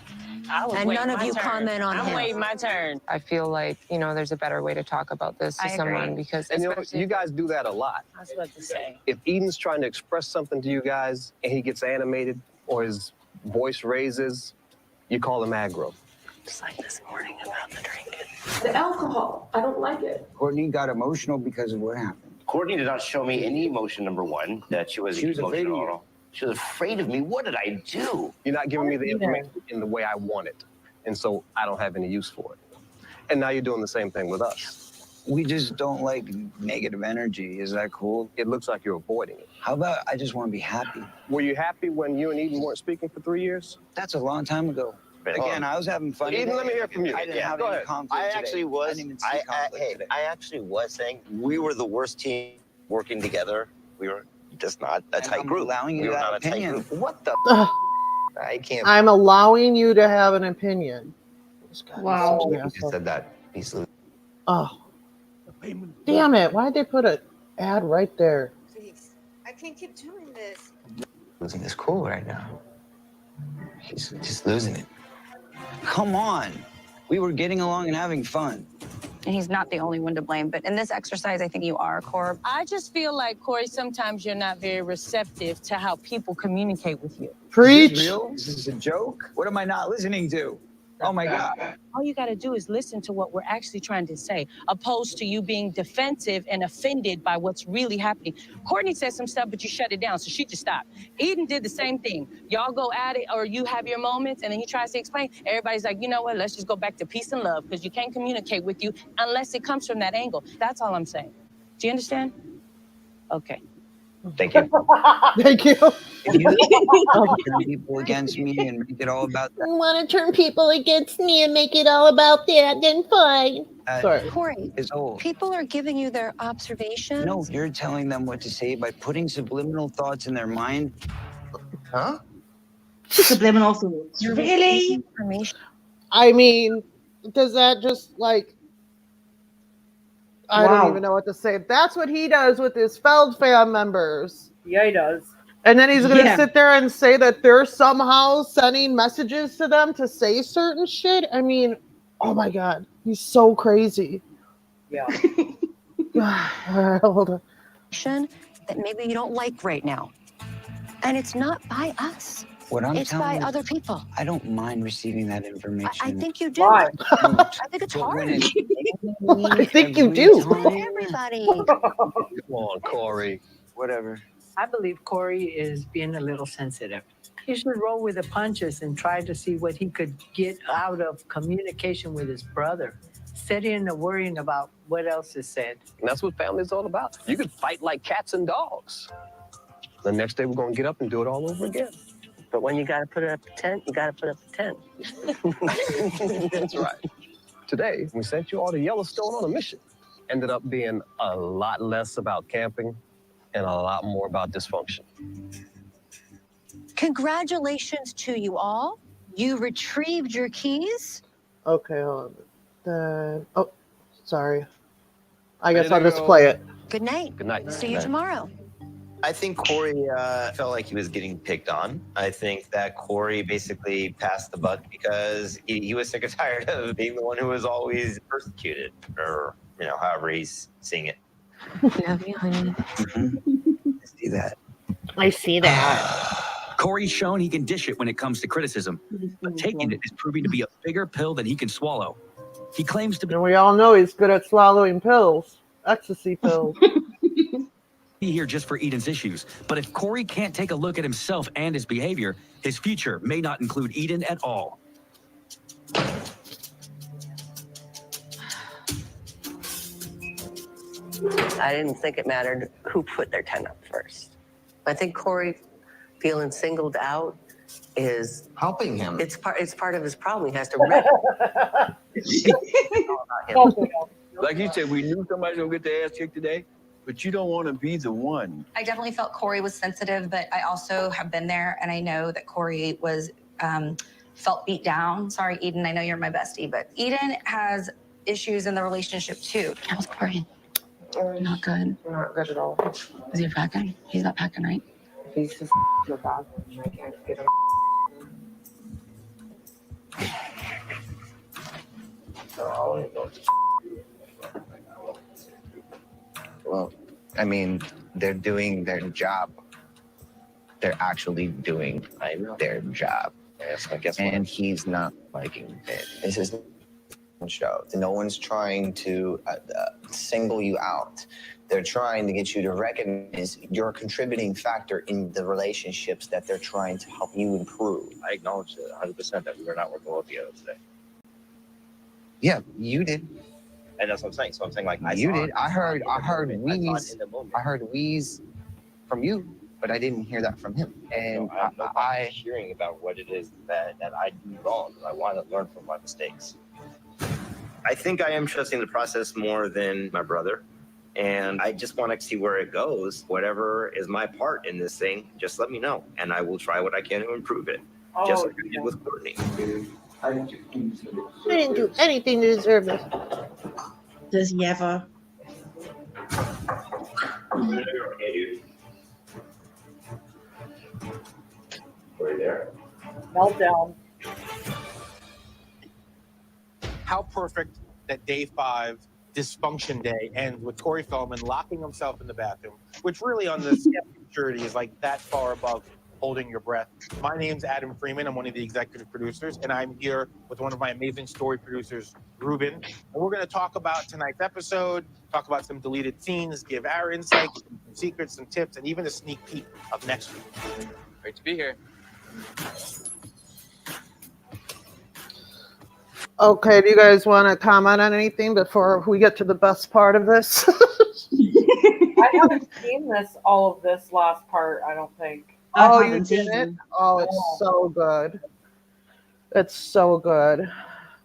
I was And waiting none of my you turn. comment on I'm him. waiting my turn. I feel like, there's a better way to talk about this to I agree. someone because And you guys do that a lot. I was about to say. If Eden's trying to express something to you guys and he gets animated or his voice raises, you call him aggro. Just like this morning about the drinking. the alcohol. I don't like it. Courtney got emotional because of what happened. Courtney did not show me any emotion, number one, that she was She was afraid of emotional you. at all. She was afraid of me. What did I do? You're not giving me the information in the way I want it. And so I don't have any use for it. And now you're doing the same thing with us. We just don't like negative energy. Is that cool? It looks like you're avoiding it. How about I just want to be happy? Were you happy when you and Eden weren't speaking for 3 years? That's a long time ago. Again, I was having fun. Eden, today. let me hear from you. I didn't have go any ahead. conflict I today. actually was. I didn't even see conflict today. I actually was saying we were the worst team working together. We were just not a tight I'm group. allowing you we were that not a opinion. tight group. What the? I can't. I'm allowing you to have an opinion. Wow. You said that. He's losing. Oh, damn it! Why'd they put an ad right there? Please, I can't keep doing this. Losing his cool right now. He's just losing it. Come on. We were getting along and having fun. And he's not the only one to blame, but in this exercise, I think you are, Corb. I just feel like, Corey, sometimes you're not very receptive to how people communicate with you. Preach. Is this real? Is this a joke? What am I not listening to? Oh my God. All you got to do is listen to what we're actually trying to say, opposed to you being defensive and offended by what's really happening. Courtney said some stuff, but you shut it down, so she just stopped. Eden did the same thing. Y'all go at it, or you have your moments, and then he tries to explain. Everybody's like, you know what? Let's just go back to peace and love, because you can't communicate with you unless it comes from that angle. That's all I'm saying. Do you understand? Okay. Thank you. Thank you. If you turn people against me and make it all about that, Want to turn people against me and make it all about that, then fine. Sorry. Corey, is old. people are giving you their observations. No, you're telling them what to say by putting subliminal thoughts in their mind. Huh? Subliminal thoughts. You're Really? information. I mean, does that just like I Wow. don't even know what to say. That's what he does with his Feld fam members. Yeah, he does. And then he's going to Yeah. sit there and say that they're somehow sending messages to them to say certain shit. I mean, oh my God, he's so crazy. Yeah. All right, hold on. That maybe you don't like right now. And it's not by us. What I'm It's telling by you, other people. I don't mind receiving that information. I think you do. Why? I think it's But hard. when it's I think you every do. time- Everybody. Come on, Corey. Whatever. I believe Corey is being a little sensitive. He should roll with the punches and try to see what he could get out of communication with his brother, instead of worrying about what else is said. And that's what family's all about. You could fight like cats and dogs. The next day, we're going to get up and do it all over again. But when you got to put it up a tent, you got to put up a tent. That's right. Today, we sent you all to Yellowstone on a mission. Ended up being a lot less about camping and a lot more about dysfunction. Congratulations to you all. You retrieved your keys. Okay, hold on. Oh, sorry. I guess I'll just play it. Good night. Good night. See you tomorrow. I think Corey felt like he was getting picked on. I think that Corey basically passed the buck because he was sick and tired of being the one who was always persecuted, or however he's seeing it. Love you, honey. See that. I see that. Corey's shown he can dish it when it comes to criticism, but taking it is proving to be a bigger pill than he can swallow. He claims to And we all know he's good at swallowing pills, ecstasy pills. be here just for Eden's issues, but if Corey can't take a look at himself and his behavior, his future may not include Eden at all. I didn't think it mattered who put their tent up first. I think Corey feeling singled out is helping him. It's part of his problem. He has to recognize. Like you said, we knew somebody's gonna get their ass kicked today, but you don't want to be the one. I definitely felt Corey was sensitive, but I also have been there, and I know that Corey was felt beat down. Sorry, Eden, I know you're my bestie, but Eden has issues in the relationship too. How's Corey? Not good. Not good at all. Is he packing? He's not packing, right? He's just in the bathroom. I can't get him. Well, I mean, they're doing their job. They're actually doing their job. Yes, I guess. And he's not liking it. This is a show. No one's trying to single you out. They're trying to get you to recognize you're a contributing factor in the relationships that they're trying to help you improve. I acknowledge it 100% that we were not working well together today. Yeah, you did. And that's what I'm saying. So I'm saying, like, You saw did. it. I heard I saw it wheeze. in the moment. I heard wheeze from you, but I didn't hear that from him. And So I'm not hearing about what it is that I do wrong. I want to learn from my mistakes. I think I am trusting the process more than my brother. And I just want to see where it goes. Whatever is my part in this thing, just let me know. And I will try what I can to improve it. Just like I did with Courtney. I didn't do anything to deserve this. Does he ever? Right there. Meltdown. How perfect that day 5 dysfunction day ends with Corey Feldman locking himself in the bathroom, which really on the scale of maturity is like that far above Holding Your Breath. My name's Adam Freeman. I'm one of the executive producers, and I'm here with one of my amazing story producers, Ruben. And we're going to talk about tonight's episode, talk about some deleted scenes, give our insights, some secrets, some tips, and even a sneak peek of next week. Great to be here. Okay, do you guys want to comment on anything before we get to the best part of this? I haven't seen all of this last part, I don't think. Oh, you didn't? Oh, it's so good. It's so good.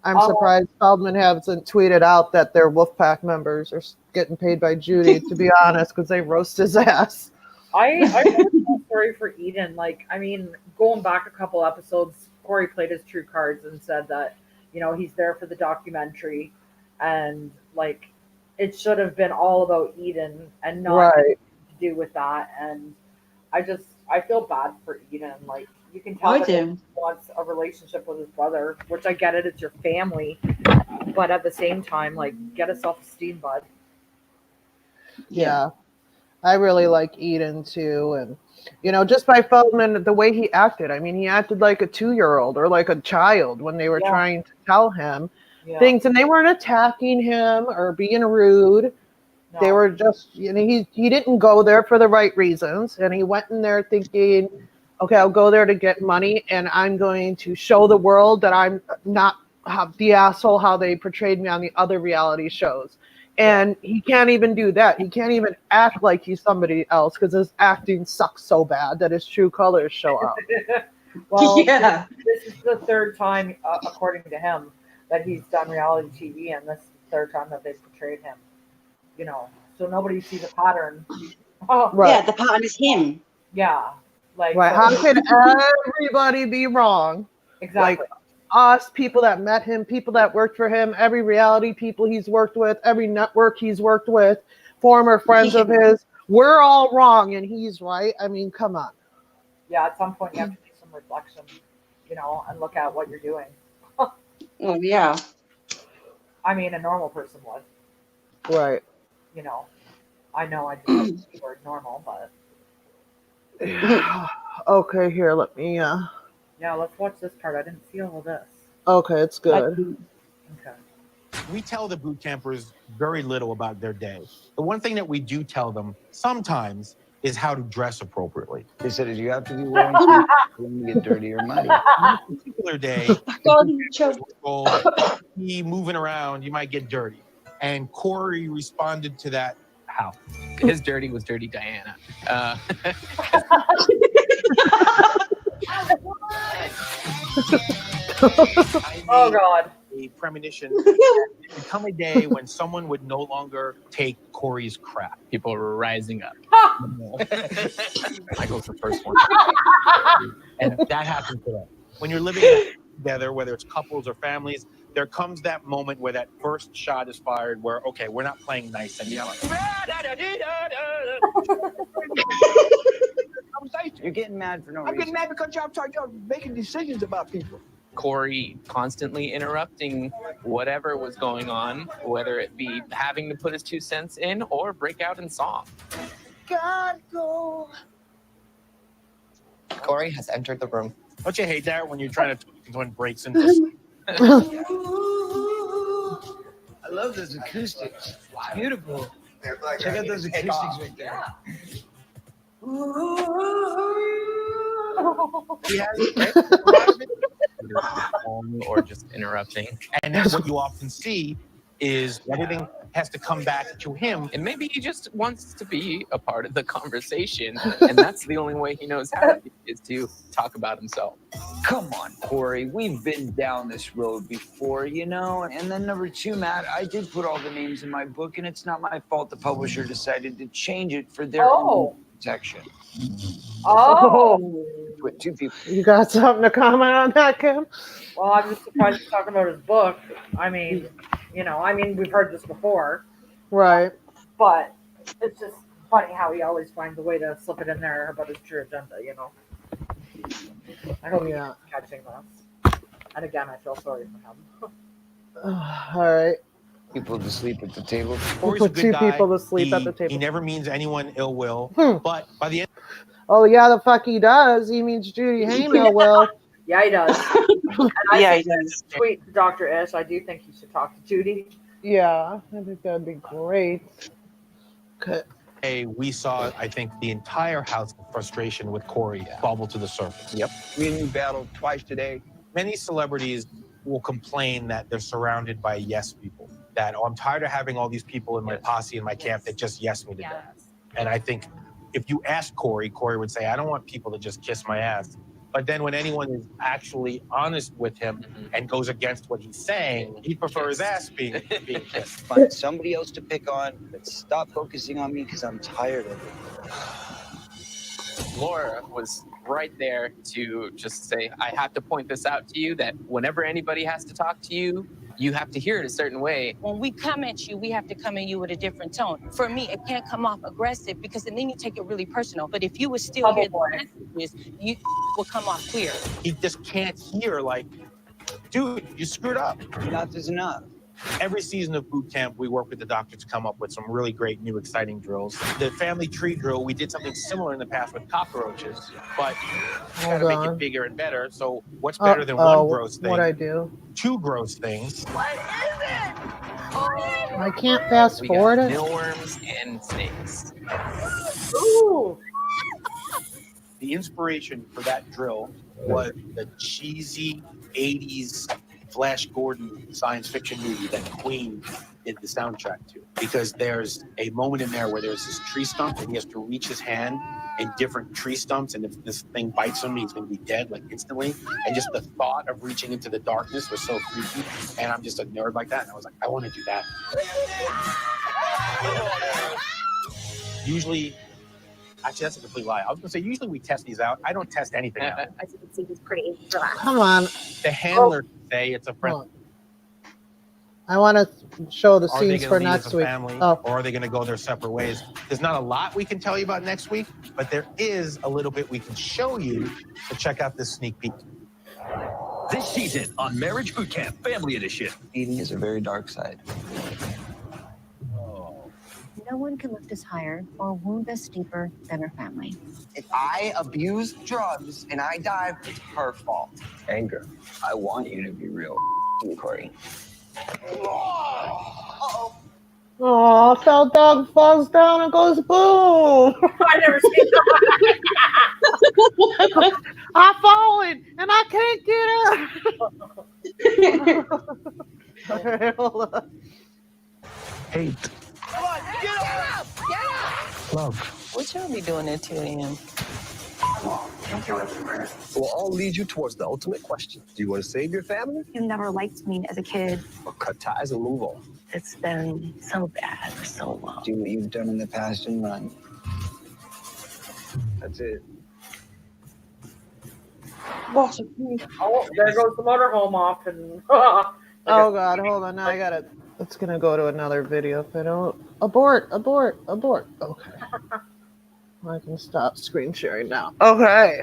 I'm surprised Feldman hasn't tweeted out that their Wolfpack members are getting paid by Judy, to be honest, because they roast his ass. I feel sorry for Eden. Like, I mean, going back a couple episodes, Corey played his true cards and said that, you know, he's there for the documentary, and like, it should have been all about Eden and not Right. to do with that. And I feel bad for Eden. Like, you can tell I that do. he wants a relationship with his brother, which I get it, it's your family, but at the same time, like, get a self-esteem, bud. Yeah. I really like Eden too. And, you know, just by Feldman, the way he acted, I mean, he acted like a 2-year-old or like a child when they were trying to tell him things, and they weren't attacking him or being rude. No. They were just, you know, he didn't go there for the right reasons, and he went in there thinking, okay, I'll go there to get money, and I'm going to show the world that I'm not the asshole how they portrayed me on the other reality shows. And he can't even do that. He can't even act like he's somebody else because his acting sucks so bad that his true colors show up. Well, this is the third time, according to him, that he's done reality TV, and this is the third time that they've portrayed him. You know, so nobody sees a pattern. Right. Yeah, the pattern is him. Yeah. Like, Right. How could everybody be wrong? Exactly. Like us, people that met him, people that worked for him, every reality people he's worked with, every network he's worked with, former friends of his, we're all wrong and he's right. I mean, come on. Yeah, at some point you have to do some reflection, you know, and look at what you're doing. Oh, yeah. I mean, a normal person would. Right. You know, I know I do use the word normal, but Okay, here, let me yeah, let's watch this part. I didn't see all of this. okay, it's good. Okay. We tell the boot campers very little about their day. The one thing that we do tell them sometimes is how to dress appropriately. They said, you have to be willing to get dirty or muddy. On a particular day, will be moving around, you might get dirty. And Corey responded to that how? His dirty was Dirty Diana. Oh God. A premonition that it would come a day when someone would no longer take Corey's crap. People were rising up. Michael's the first one. And that happens today. When you're living together, whether it's couples or families, there comes that moment where that first shot is fired where, okay, we're not playing nice anymore. You're getting mad for no reason. I'm getting mad because y'all making decisions about people. Corey constantly interrupting whatever was going on, whether it be having to put his 2 cents in or break out in song. God go. Corey has entered the room. Don't you hate that when you're trying to talk and someone breaks into I love those acoustics. It's beautiful. Check out those acoustics right there. He has or just interrupting. And that's what you often see is everything has to come back to him. And maybe he just wants to be a part of the conversation. And that's the only way he knows how to, is to talk about himself. Come on, Corey. We've been down this road before, you know? And then number 2, Matt, I did put all the names in my book, and it's not my fault the publisher decided to change it for their own protection. Oh. With 2 people. You got something to comment on that, Kim? Well, I'm just surprised he's talking about his book. I mean, you know, we've heard this before. Right. But it's just funny how he always finds a way to slip it in there about his true agenda, you know. I hope he's catching this. And again, I feel sorry for him. All right. People to sleep at the table. Corey's a Put good 2 guy. people to sleep at the table. He never means anyone ill will. But by the end, Oh yeah, the fuck he does. He means Judy Haymill will. Yeah, he does. And I Yeah, think he does. tweet to Dr. Ish. I do think he should talk to Judy. Yeah, I think that'd be great. Okay. Hey, we saw, I think, the entire house of frustration with Corey bubble to the surface. Yep. Me and you battled twice today. Many celebrities will complain that they're surrounded by yes people. That, oh, I'm tired of having all these people in my posse in my camp that just yes me to death. And I think if you ask Corey, Corey would say, I don't want people to just kiss my ass. But then when anyone is actually honest with him and goes against what he's saying, he prefers ass being kissed. Find somebody else to pick on, but stop focusing on me because I'm tired of it. Laura was right there to just say, I have to point this out to you, that whenever anybody has to talk to you, you have to hear it a certain way. When we come at you, we have to come at you with a different tone. For me, it can't come off aggressive because then you take it really personal. But if you would still hear the messages, you will come off clear. He just can't hear, like, dude, you screwed up. Enough is enough. Every season of boot camp, we work with the doctor to come up with some really great, new, exciting drills. The family tree drill, we did something similar in the past with cockroaches, but you gotta make it bigger and better. So what's better than one gross thing? What I do? Two gross things. What is it? I can't fast We forward got it. mealworms and snakes. Ooh. The inspiration for that drill was the cheesy 80s Flash Gordon science fiction movie that Queen did the soundtrack to. Because there's a moment in there where there's this tree stump and he has to reach his hand in different tree stumps, and if this thing bites him, he's going to be dead like instantly. And just the thought of reaching into the darkness was so creepy. And I'm just a nerd like that, and I was like, I want to do that. Usually, actually, that's a complete lie. I was going to say, usually we test these out. I don't test anything out. As you can see, he's pretty relaxed. Come on. The handlers say it's a friend. I want to show the Are they scenes going for to leave as next a week. family, Oh, or are they going to go their separate ways? There's not a lot we can tell you about next week, but there is a little bit we can show you. So check out this sneak peek. This season on Marriage Boot Camp Family Edition. Eating is a very dark side. No one can lift us higher or wound us deeper than our family. If I abuse drugs and I die, it's her fault. Anger. I want you to be real, Corey. Uh-oh. oh, fell dog falls down and goes boom. I never seen that. I'm falling and I can't get up. Okay, hold on. Hate, Come on, get up! Get up! love. What y'all be doing at 2 a.m.? Will all lead you towards the ultimate question. Do you want to save your family You never liked me as a kid. or cut ties and move on? It's been so bad for so long. Do what you've done in the past and run. That's it. What? Oh, there goes the motorhome off. And Oh God, hold on. Now I gotta. It's gonna go to another video if I don't. Abort. Okay. I can stop screen sharing now. Okay.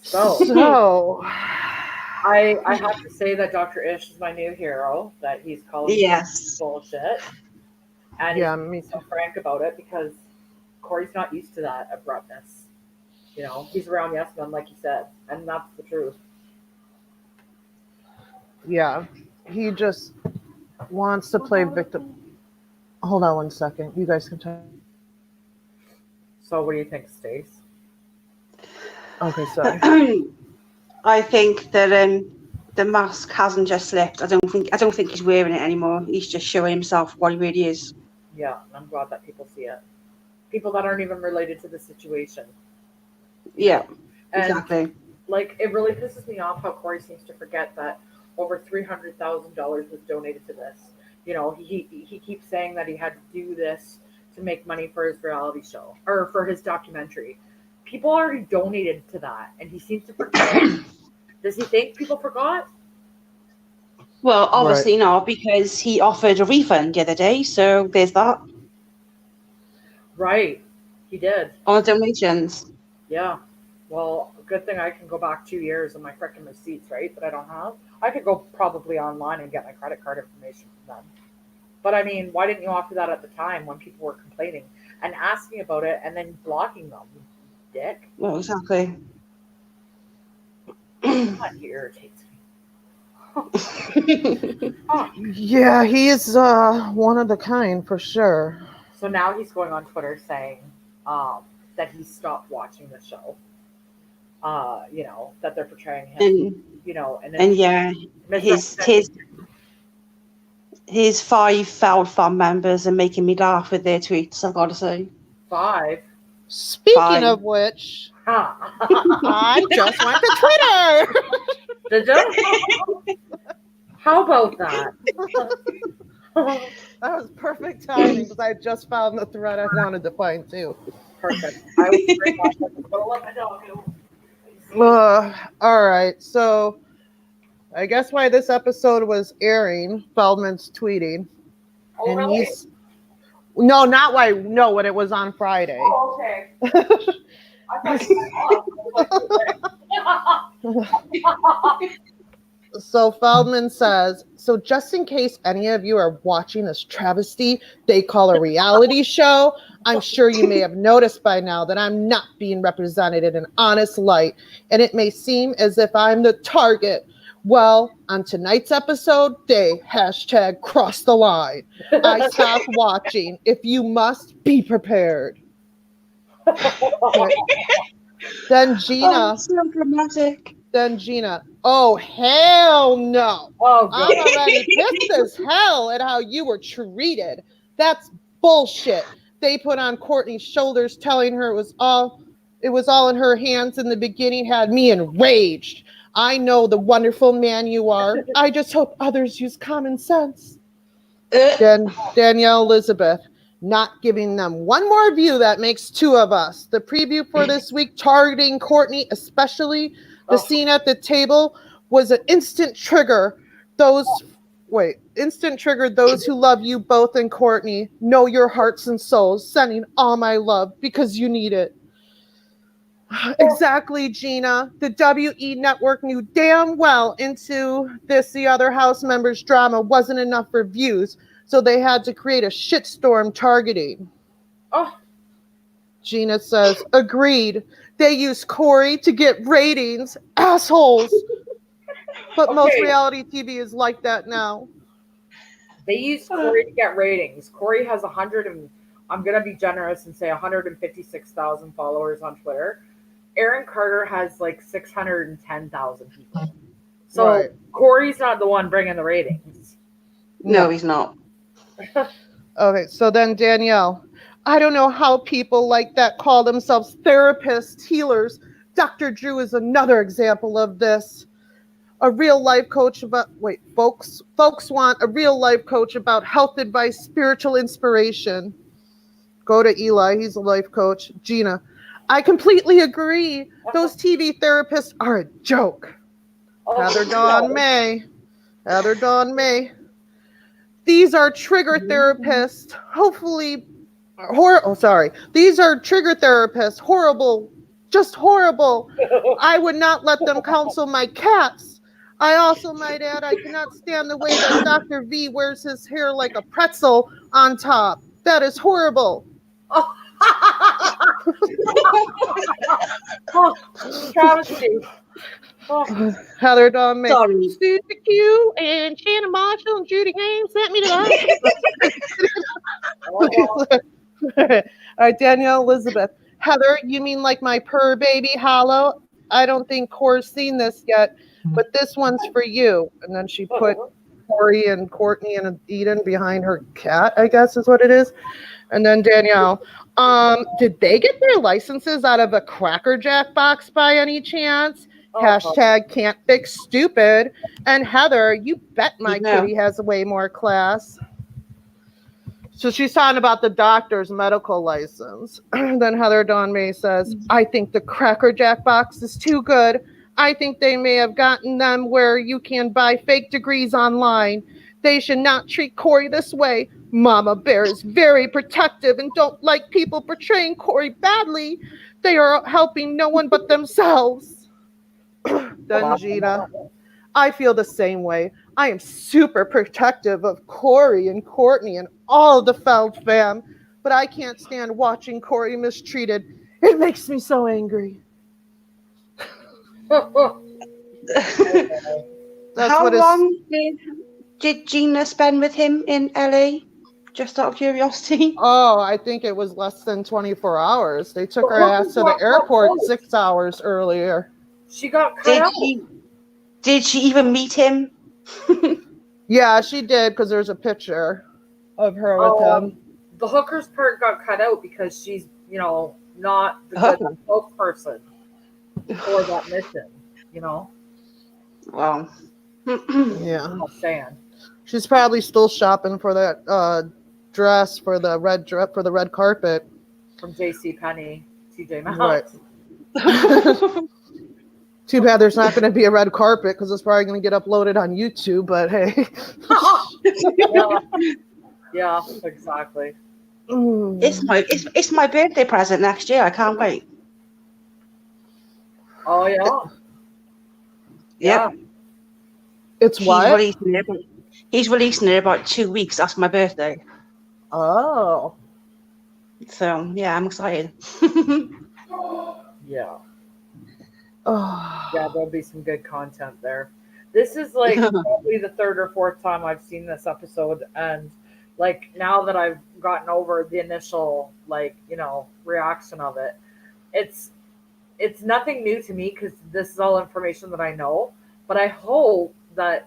So I have to say that Dr. Ish is my new hero. That he's calling Yes. bullshit, and yeah, he's me so frank about it because Corey's not used to that abruptness. You know, he's around yes men, like you said, and that's the truth. yeah, he just wants to play victim. Hold on 1 second. You guys can talk. So, what do you think, Stace? Okay, sorry. I think that the mask hasn't just slipped. I don't think he's wearing it anymore. He's just showing himself what he really is. Yeah, I'm glad that people see it. People that aren't even related to the situation. Yeah, And, exactly. like, it really pisses me off how Corey seems to forget that over $300,000 was donated to this. You know, he keeps saying that he had to do this to make money for his reality show or for his documentary. People already donated to that, and he seems to forget. Does he think people forgot? Well, obviously not, because he offered a refund the other day, so there's that. Right, he did. On the donations. Yeah. Well, good thing I can go back 2 years on my frickin' receipts, right? That I don't have. I could go probably online and get my credit card information from them. But I mean, why didn't you offer that at the time when people were complaining and asking about it and then blocking them? dick. Well, exactly. God, he irritates me. Yeah, he's one of the kind for sure. So now he's going on Twitter saying that he stopped watching the show. You know, that they're portraying him. And, you know, and yeah, his 5 failed fan members are making me laugh with their tweets, I've got to say. 5. Speaking 5. of which, I just went to Twitter. Did you? How about that? That was perfect timing because I just found the thread I wanted to find too. Perfect. I was very much let my dog go. All right, so I guess why this episode was airing, Feldman's tweeting. Oh, and really? he's no, not why. No, when it was on Friday. Oh, okay. I thought So Feldman says, so just in case any of you are watching this travesty they call a reality show, I'm sure you may have noticed by now that I'm not being represented in an honest light, and it may seem as if I'm the target. Well, on tonight's episode, they #cross the line. I stopped watching. If you must, be prepared. Okay. Then Gina. Oh, so dramatic. Then Gina. Oh, hell no. Oh, I'm already pissed as hell at how you were treated. That's bullshit. They put on Courtney's shoulders, telling her it was all in her hands in the beginning, had me enraged. I know the wonderful man you are. I just hope others use common sense. Then Danielle Elizabeth, not giving them one more view, that makes 2 of us. The preview for this week targeting Courtney, especially the scene at the table, was an instant trigger. Instant trigger those who love you both and Courtney. Know your hearts and souls. Sending all my love because you need it. Exactly, Gina. The WE network knew damn well into the other house members' drama wasn't enough for views, so they had to create a shitstorm targeting. Oh. Gina says, agreed. They use Corey to get ratings. Assholes. But most reality TV is like that now. They use Corey to get ratings. Corey has I'm going to be generous and say 156,000 followers on Twitter. Aaron Carter has like 610,000 people. So Right. Corey's not the one bringing the ratings. No, he's not. Okay, so then Danielle. I don't know how people like that call themselves therapists, healers. Dr. Drew is another example of this. A real life coach folks want a real life coach about health advice, spiritual inspiration. Go to Eli, he's a life coach. Gina, I completely agree. Those TV therapists are a joke. Heather Dawn May. These are trigger therapists. These are trigger therapists. Horrible. Just horrible. I would not let them counsel my cats. I also might add, I cannot stand the way that Dr. V wears his hair like a pretzel on top. That is horrible. Travesty. Heather Dawn May. Sorry. Steve Q and Shannon Marshall and Judy Haynes sent me to that. All right, Danielle Elizabeth. Heather, you mean like my purr baby Hollow? I don't think Cora's seen this yet, but this one's for you. And then she put Corey and Courtney and Eden behind her cat, I guess is what it is. And then Danielle, did they get their licenses out of a Cracker Jack box by any chance? #can't fix stupid. And Heather, you bet my kitty has way more class. So she's talking about the doctor's medical license. Then Heather Dawn May says, I think the Cracker Jack box is too good. I think they may have gotten them where you can buy fake degrees online. They should not treat Corey this way. Mama Bear is very protective and don't like people portraying Corey badly. They are helping no one but themselves. Then Gina, I feel the same way. I am super protective of Corey and Courtney and all of the Feld fam, but I can't stand watching Corey mistreated. It makes me so angry. That's How what his long did Gina spend with him in LA? Just out of curiosity. Oh, I think it was less than 24 hours. They took But her ass to the got cut airport close. 6 hours earlier. She got cut Did out. she even meet him? Yeah, she did because there's a picture of her with him. The hooker's part got cut out because she's, not the good Oh. spokesperson for that mission, Wow. Yeah. I'm not saying. She's probably still shopping for that dress for the red carpet. From J.C. Penney, TJ Maxx. Right. Too bad there's not going to be a red carpet because it's probably going to get uploaded on YouTube. But hey. Yeah, exactly. It's my birthday present next year. I can't wait. Oh yeah. Yep. It's what? He's releasing it in about 2 weeks. That's my birthday. Oh. So yeah, I'm excited. Yeah. Oh. Yeah, there'll be some good content there. This is like probably the third or fourth time I've seen this episode, and like now that I've gotten over the initial reaction of it, it's nothing new to me because this is all information that I know. But I hope that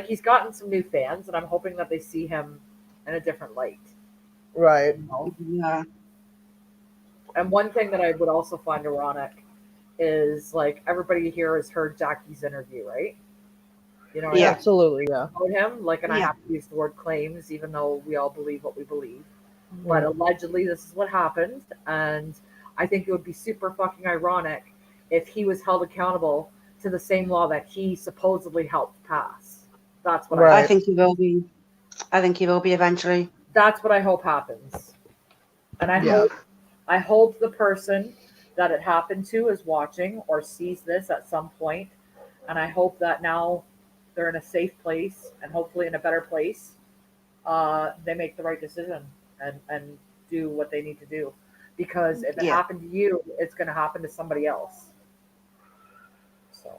he's gotten some new fans, and I'm hoping that they see him in a different light. Right. Yeah. And one thing that I would also find ironic is like everybody here has heard Jackie's interview, right? Yeah, absolutely, yeah. About him, and I Yeah. have to use the word claims, even though we all believe what we believe. But allegedly, this is what happened, and I think it would be super fucking ironic if he was held accountable to the same law that he supposedly helped pass. That's what I think he will be. I think he will be eventually. That's what I hope happens. And I hope the person that it happened to is watching or sees this at some point, and I hope that now they're in a safe place and hopefully in a better place. They make the right decision and do what they need to do, because if it happened to you, it's going to happen to somebody else. So,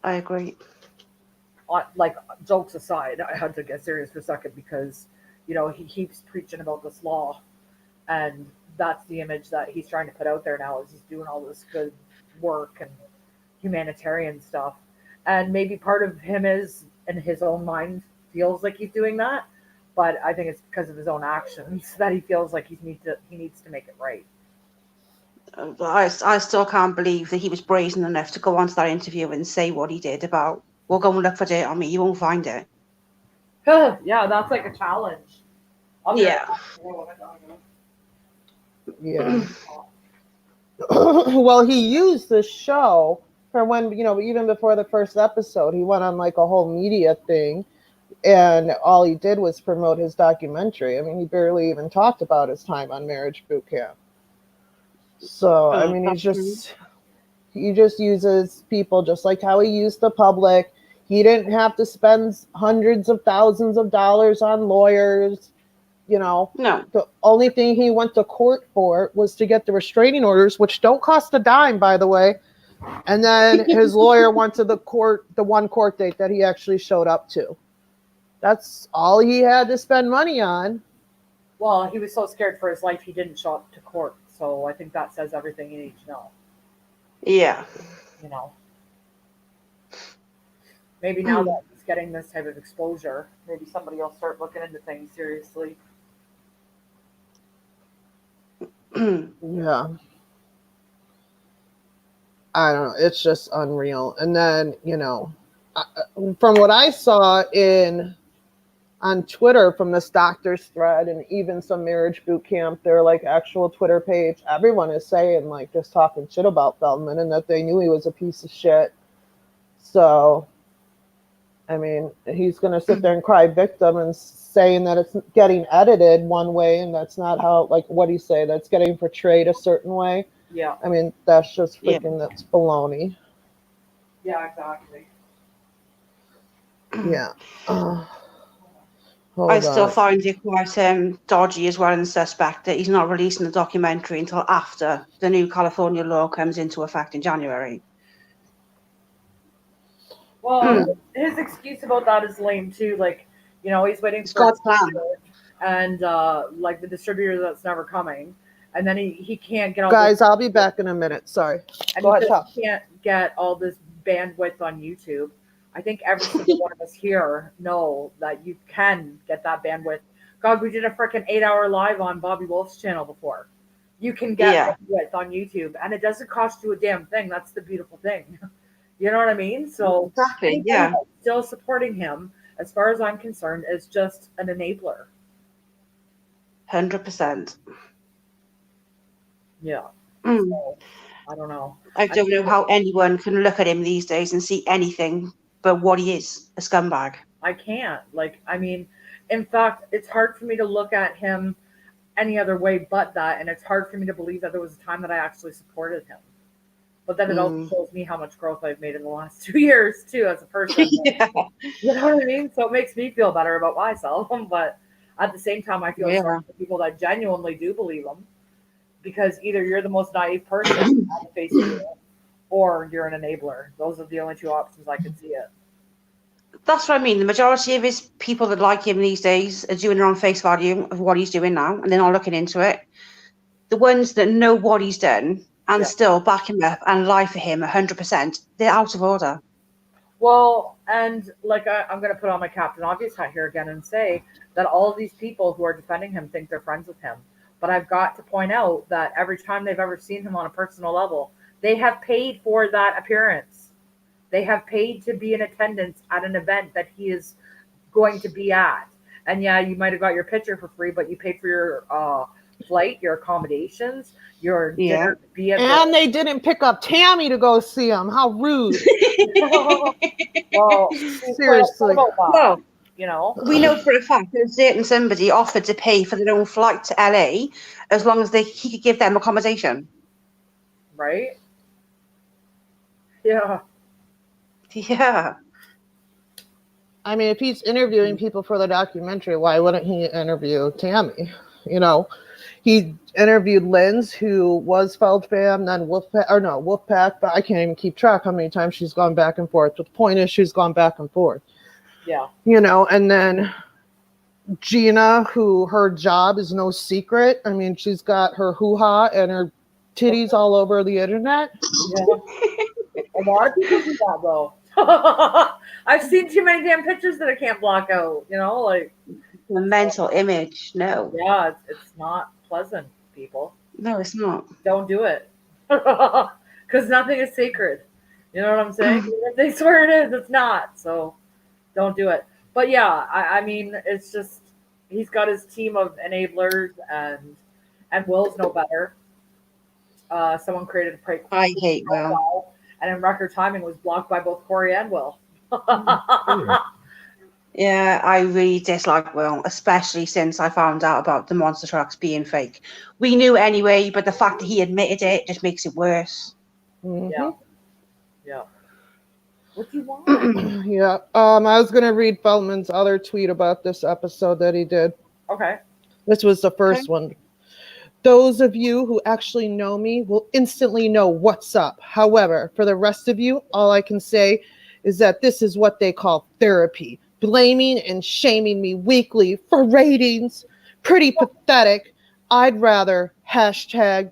I agree. Jokes aside, I had to get serious for a second because he keeps preaching about this law, and that's the image that he's trying to put out there now, is he's doing all this good work and humanitarian stuff. And maybe part of him is, in his own mind, feels like he's doing that, but I think it's because of his own actions that he feels like he needs to make it right. I still can't believe that he was brazen enough to go onto that interview and say what he did about, "We'll go and look for dirt on me. You won't find it." Yeah, that's like a challenge. Yeah. Yeah. Well, he used the show for when, even before the first episode, he went on like a whole media thing, and all he did was promote his documentary. I mean, he barely even talked about his time on Marriage Boot Camp. So, I mean, he just uses people just like how he used the public. He didn't have to spend hundreds of thousands of dollars on lawyers. No. The only thing he went to court for was to get the restraining orders, which don't cost a dime, by the way. And then his lawyer went to the one court date that he actually showed up to. That's all he had to spend money on. Well, he was so scared for his life, he didn't show up to court. So I think that says everything you need to know. Yeah. Maybe now that he's getting this type of exposure, maybe somebody will start looking into things seriously. Yeah. I don't know. It's just unreal. And then, from what I saw on Twitter from this doctor's thread and even some Marriage Boot Camp, their like actual Twitter page, everyone is saying like just talking shit about Feldman and that they knew he was a piece of shit. So, I mean, he's going to sit there and cry victim and saying that it's getting edited one way and that's not how, like, what do you say? That's getting portrayed a certain way. Yeah. I mean, that's just freaking, that's baloney. Yeah, exactly. Yeah. I still find it quite dodgy as well and suspect that he's not releasing the documentary until after the new California law comes into effect in January. Well, his excuse about that is lame too. Like, you know, he's waiting It's for a God's plan. distributor, and like the distributor that's never coming, and then he can't get all Guys, this, I'll be back in a minute. Sorry. and Go he ahead, just talk. can't get all this bandwidth on YouTube. I think every single one of us here know that you can get that bandwidth. God, we did a freaking 8-hour live on Bobby Wolf's channel before. You can get Yeah. bandwidth on YouTube, and it doesn't cost you a damn thing. That's the beautiful thing. You know what I mean? So Exactly, anyone yeah. that's still supporting him, as far as I'm concerned, is just an enabler. 100%. Yeah. Mm. So, I don't know. I don't know how anyone can look at him these days and see anything but what he is, a scumbag. I can't. Like, I mean, in fact, it's hard for me to look at him any other way but that, and it's hard for me to believe that there was a time that I actually supported him. But then it also shows me how much growth I've made in the last 2 years too as a person. Yeah. You know what I mean? So it makes me feel better about myself. But at the same time, I feel sorry for people that genuinely do believe him, because either you're the most naive person on the face of the earth, or you're an enabler. Those are the only two options I can see it. That's what I mean. The majority of his people that like him these days are doing their own face value of what he's doing now, and they're not looking into it. The ones that know what he's done and still back him up and lie for him 100%, they're out of order. Well, and like I'm going to put on my Captain Obvious hat here again and say that all of these people who are defending him think they're friends with him. But I've got to point out that every time they've ever seen him on a personal level, they have paid for that appearance. They have paid to be in attendance at an event that he is going to be at. And yeah, you might have got your picture for free, but you paid for your flight, your accommodations, your dinner to be at And they didn't pick up Tammy to go see him. How rude. Well, seriously. Well, you know, we know for a fact that a certain somebody offered to pay for their own flight to LA as long as he could give them accommodation. Right? Yeah. Yeah. I mean, if he's interviewing people for the documentary, why wouldn't he interview Tammy? You know, he interviewed Linz, who was Feldman, then Wolfpack, but I can't even keep track how many times she's gone back and forth. But the point is, she's gone back and forth. Yeah. You know, and then Gina, who her job is no secret. I mean, she's got her hoo-ha and her titties all over the internet. Yeah. A lot of people do that, though. I've seen too many damn pictures that I can't block out, you know, like the mental image. No. Yeah, it's not pleasant, people. No, it's not. Don't do it. Because nothing is sacred. You know what I'm saying? If they swear it is, it's not. So don't do it. But yeah, I mean, it's just he's got his team of enablers, and Will's no better. Someone created a prank. I hate Will. And in record timing was blocked by both Corey and Will. Yeah, I really dislike Will, especially since I found out about the monster trucks being fake. We knew anyway, but the fact that he admitted it just makes it worse. Mm-hmm. Yeah. Yeah. What do you want? Yeah. I was going to read Feldman's other tweet about this episode that he did. Okay. This was the first one. Those of you who actually know me will instantly know what's up. However, for the rest of you, all I can say is that this is what they call therapy. Blaming and shaming me weekly for ratings. Pretty pathetic. I'd rather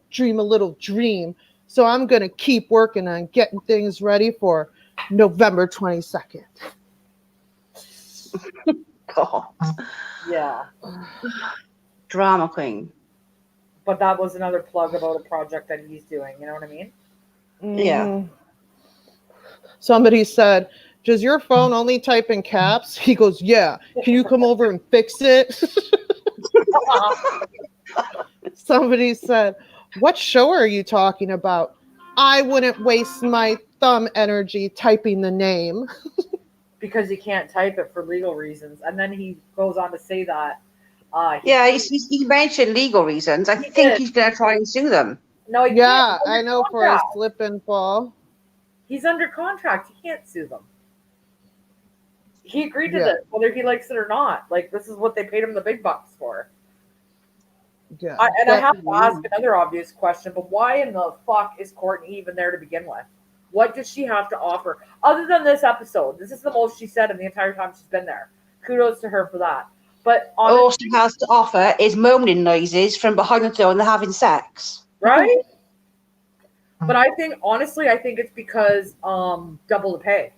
#dream a little dream. So I'm going to keep working on getting things ready for November 22nd. God. Yeah. Drama queen. But that was another plug about a project that he's doing. You know what I mean? Yeah. Somebody said, does your phone only type in caps? He goes, yeah. Can you come over and fix it? Somebody said, what show are you talking about? I wouldn't waste my thumb energy typing the name. Because he can't type it for legal reasons. And then he goes on to say that. He mentioned legal reasons. I think he's going to try and sue them. No, he yeah, can't. I know for a slip and fall. He's under contract. He can't sue them. He agreed to Yeah. this, whether he likes it or not. Like, this is what they paid him the big bucks for. Yeah. I That- have to ask another obvious question, but why in the fuck is Courtney even there to begin with? What does she have to offer other than this episode? This is the most she said in the entire time she's been there. Kudos to her for that. But all she has to offer is moaning noises from behind the door and they're having sex. Right? But I think, honestly, I think it's because double the pay.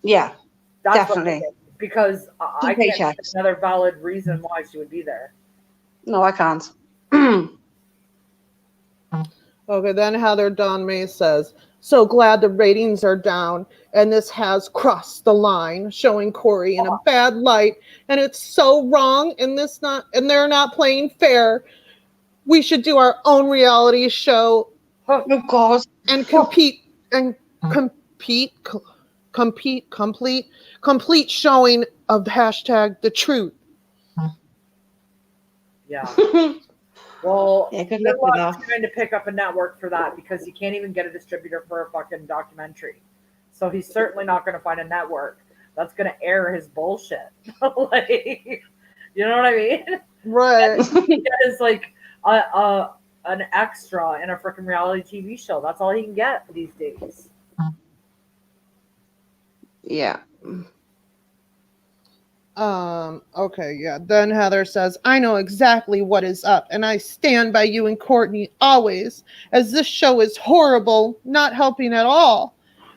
Yeah, That's definitely. What I think. Because I Two can't think paychecks. of another valid reason why she would be there. No, I can't. Okay, then Heather Dawn May says, so glad the ratings are down and this has crossed the line, showing Corey in a bad light, and it's so wrong and they're not playing fair. We should do our own reality show. Oh God. And complete showing of the hashtag the truth. Yeah. Well, Yeah, good good luck with luck that. trying to pick up a network for that because you can't even get a distributor for a fucking documentary. So he's certainly not going to find a network that's going to air his bullshit. Like, you know what I mean? Right. It's like an extra in a freaking reality TV show. That's all he can get these days. Yeah. Okay, yeah. Then Heather says, I know exactly what is up, and I stand by you and Courtney always, as this show is horrible, not helping at all.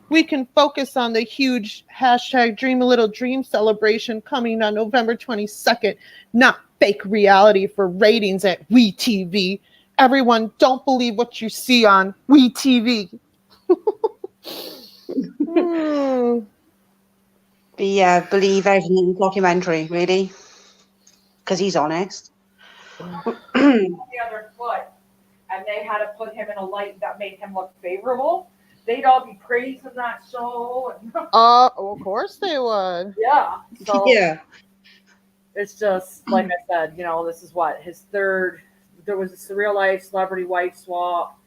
We can focus on the huge hashtag Dream a Little Dream celebration coming on November 22nd, not fake reality for ratings at WeTV. Everyone, don't believe what you see on WeTV. Believe everything in the documentary, really, because he's honest. The other foot, and they had to put him in a light that made him look favorable. They'd all be praising that show. And Of course they would. yeah. So Yeah. it's just like I said, this is what his third. There was a Surreal Life celebrity wife swap.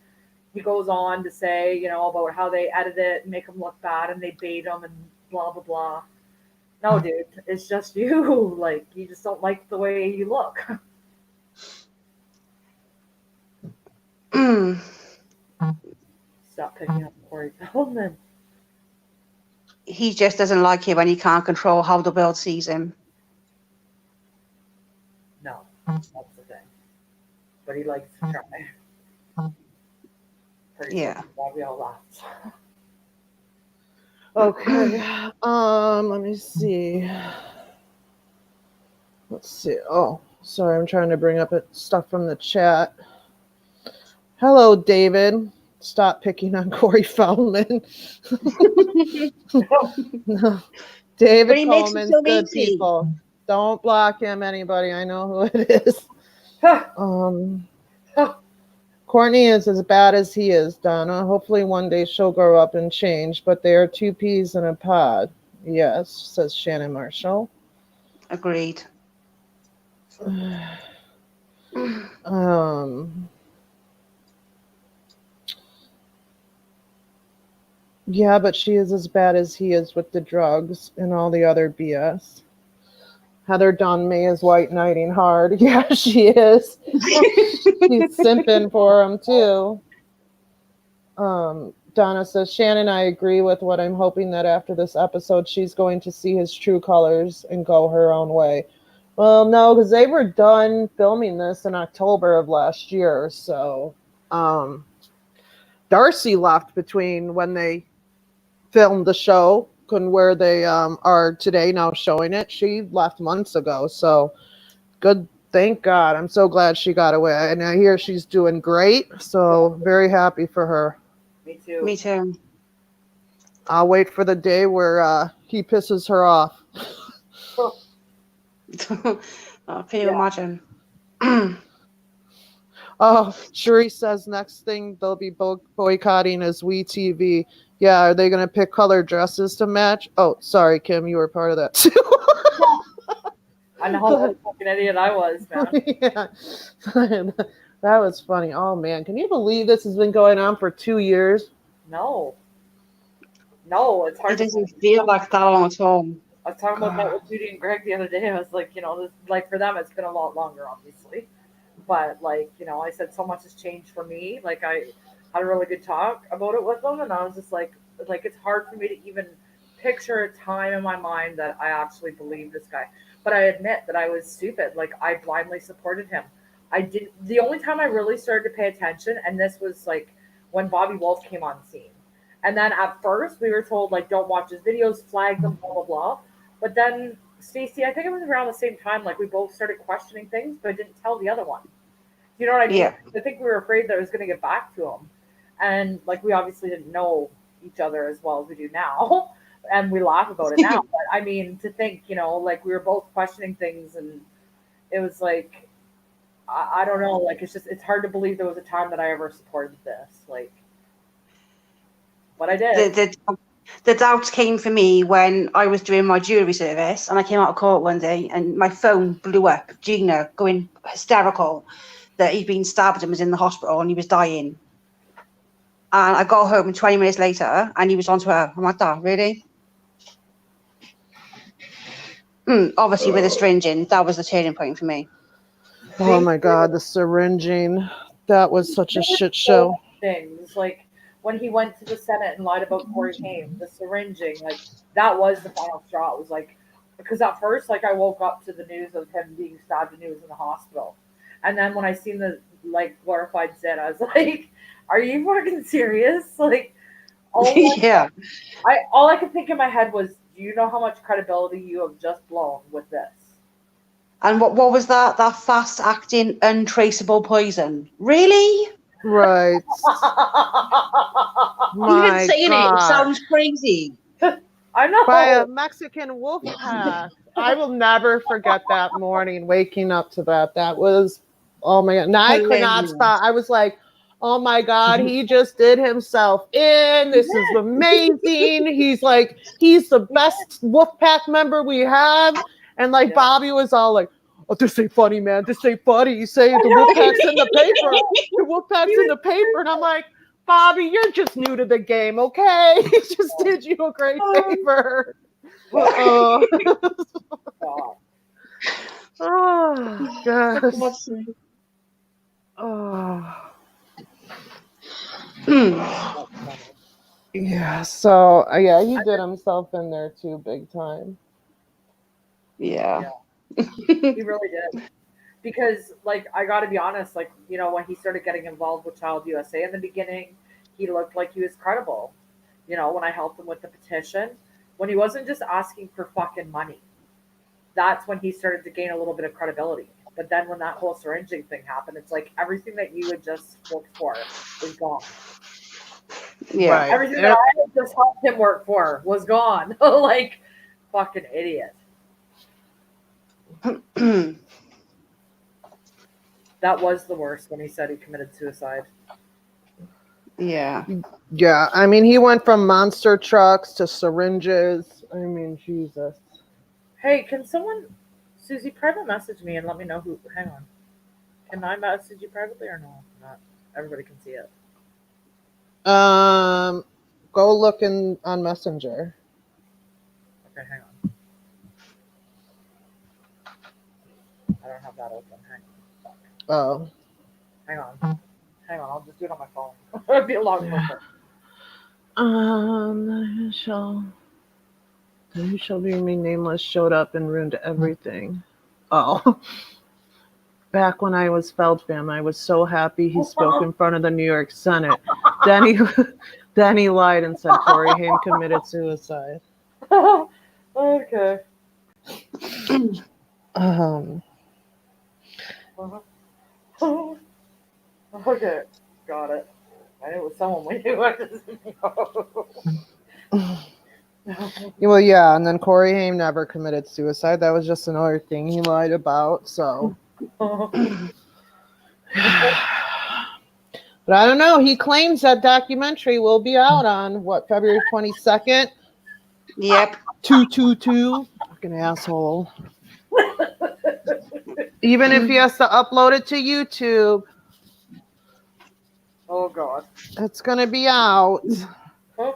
He goes on to say, about how they edit it and make him look bad, and they bait him and blah blah blah. No, dude, it's just you. Like, you just don't like the way you look. Stop picking up Corey Feldman. He just doesn't like it when he can't control how the world sees him. No, that's the thing. But he likes to try. Pretty Yeah. sure we all laughed. Okay. Let me see. Let's see. Oh, sorry, I'm trying to bring up stuff from the chat. Hello, David. Stop picking on Corey Feldman. No. David But he makes it Coleman's so good easy. people. Don't block him, anybody. I know who it is. Courtney is as bad as he is, Donna. Hopefully one day she'll grow up and change, but they are two peas in a pod. Yes, says Shannon Marshall. Agreed. Yeah, but she is as bad as he is with the drugs and all the other BS. Heather Dawn May is white knighting hard. Yeah, she is. She's simping for him too. Donna says, Shannon, I agree with what I'm hoping that after this episode, she's going to see his true colors and go her own way. Well, no, because they were done filming this in October of last year. So Darcy left between when they filmed the show and where they are today now showing it. She left months ago. So good. Thank God. I'm so glad she got away. And I hear she's doing great. So very happy for her. Me too. Me too. I'll wait for the day where he pisses her off. Can you imagine? Oh, Shuri says next thing they'll be boycotting is WeTV. Yeah, are they going to pick colored dresses to match? Oh, sorry, Kim, you were part of that too. I know what a fucking idiot I was, man. Yeah. That was funny. Oh, man. Can you believe this has been going on for 2 years? No, it's hard. It doesn't feel like that long at all. I was talking about that with Judy and Greg the other day. I was like, this, like for them, it's been a lot longer, obviously. But like, I said so much has changed for me. Like I had a really good talk about it with them, and I was just like it's hard for me to even picture a time in my mind that I actually believe this guy. But I admit that I was stupid. Like I blindly supported him. I didn't. The only time I really started to pay attention, and this was like when Bobby Wolf came on the scene. And then at first we were told like don't watch his videos, flag them, blah blah blah. But then Stacey, I think it was around the same time, like we both started questioning things, but didn't tell the other one. You know what I mean? Yeah. I think we were afraid that it was going to get back to him. And like we obviously didn't know each other as well as we do now. And we laugh about it now. But I mean, to think, like we were both questioning things, and it was like, I don't know, like it's hard to believe there was a time that I ever supported this. Like, but I did. The doubts came for me when I was doing my jury service, and I came out of court one day and my phone blew up. Gina going hysterical that he'd been stabbed and was in the hospital and he was dying. And I got home 20 minutes later and he was on Twitter. I'm like, that, really? Obviously, with the syringing, that was the turning point for me. Oh my God, the syringing. That was such a shit show. Things like when he went to the Senate and lied about Corey Haim, the syringing, like that was the final straw. It was like, because at first, like I woke up to the news of him being stabbed and he was in the hospital. And then when I seen the like glorified Zed, I was like, are you fucking serious? Like, yeah. All I could think in my head was, do you know how much credibility you have just blown with this? And what was that? That fast acting, untraceable poison. Really? Right. Even saying it sounds crazy. I know. By a Mexican wolf pack. I will never forget that morning waking up to that. That was, oh my God. And I could not stop. I was like, oh my God, he just did himself in. This is amazing. He's like, he's the best wolf pack member we have. And like Bobby was all like, oh, this ain't funny, man. This ain't funny. You say the wolf pack's in the paper. The wolf pack's in the paper. And I'm like, Bobby, you're just new to the game, okay? He just did you a great favor. Oh, gosh. Oh. Yeah, so yeah, he did himself in there too, big time. Yeah. He really did. Because, like, I got to be honest, like, when he started getting involved with Child USA in the beginning, he looked like he was credible. When I helped him with the petition, when he wasn't just asking for fucking money, that's when he started to gain a little bit of credibility. But then when that whole syringing thing happened, it's like everything that you had just worked for is gone. Yeah. Right. Everything that I had just helped him work for was gone. Like, fucking idiot. That was the worst when he said he committed suicide. Yeah. Yeah, I mean, he went from monster trucks to syringes. I mean, Jesus. Hey, can someone, Susie, private message me and let me know who, hang on. Can I message you privately or no? Not everybody can see it. Go look on Messenger. Okay, hang on. I don't have that open. Hang on. Oh. Hang on. Hang on, I'll just do it on my phone. It'll be a long quicker. Who shall remain nameless showed up and ruined everything. Oh. Back when I was Feldman, I was so happy he spoke in front of the New York Senate. Then he lied and said Corey Haim committed suicide. Okay. Okay, got it. I knew it was someone we knew. Well, yeah, and then Corey Haim never committed suicide. That was just another thing he lied about, so. But I don't know. He claims that documentary will be out on, February 22nd? Yep. 222. Fucking asshole. Even if he has to upload it to YouTube. Oh, God. It's going to be out.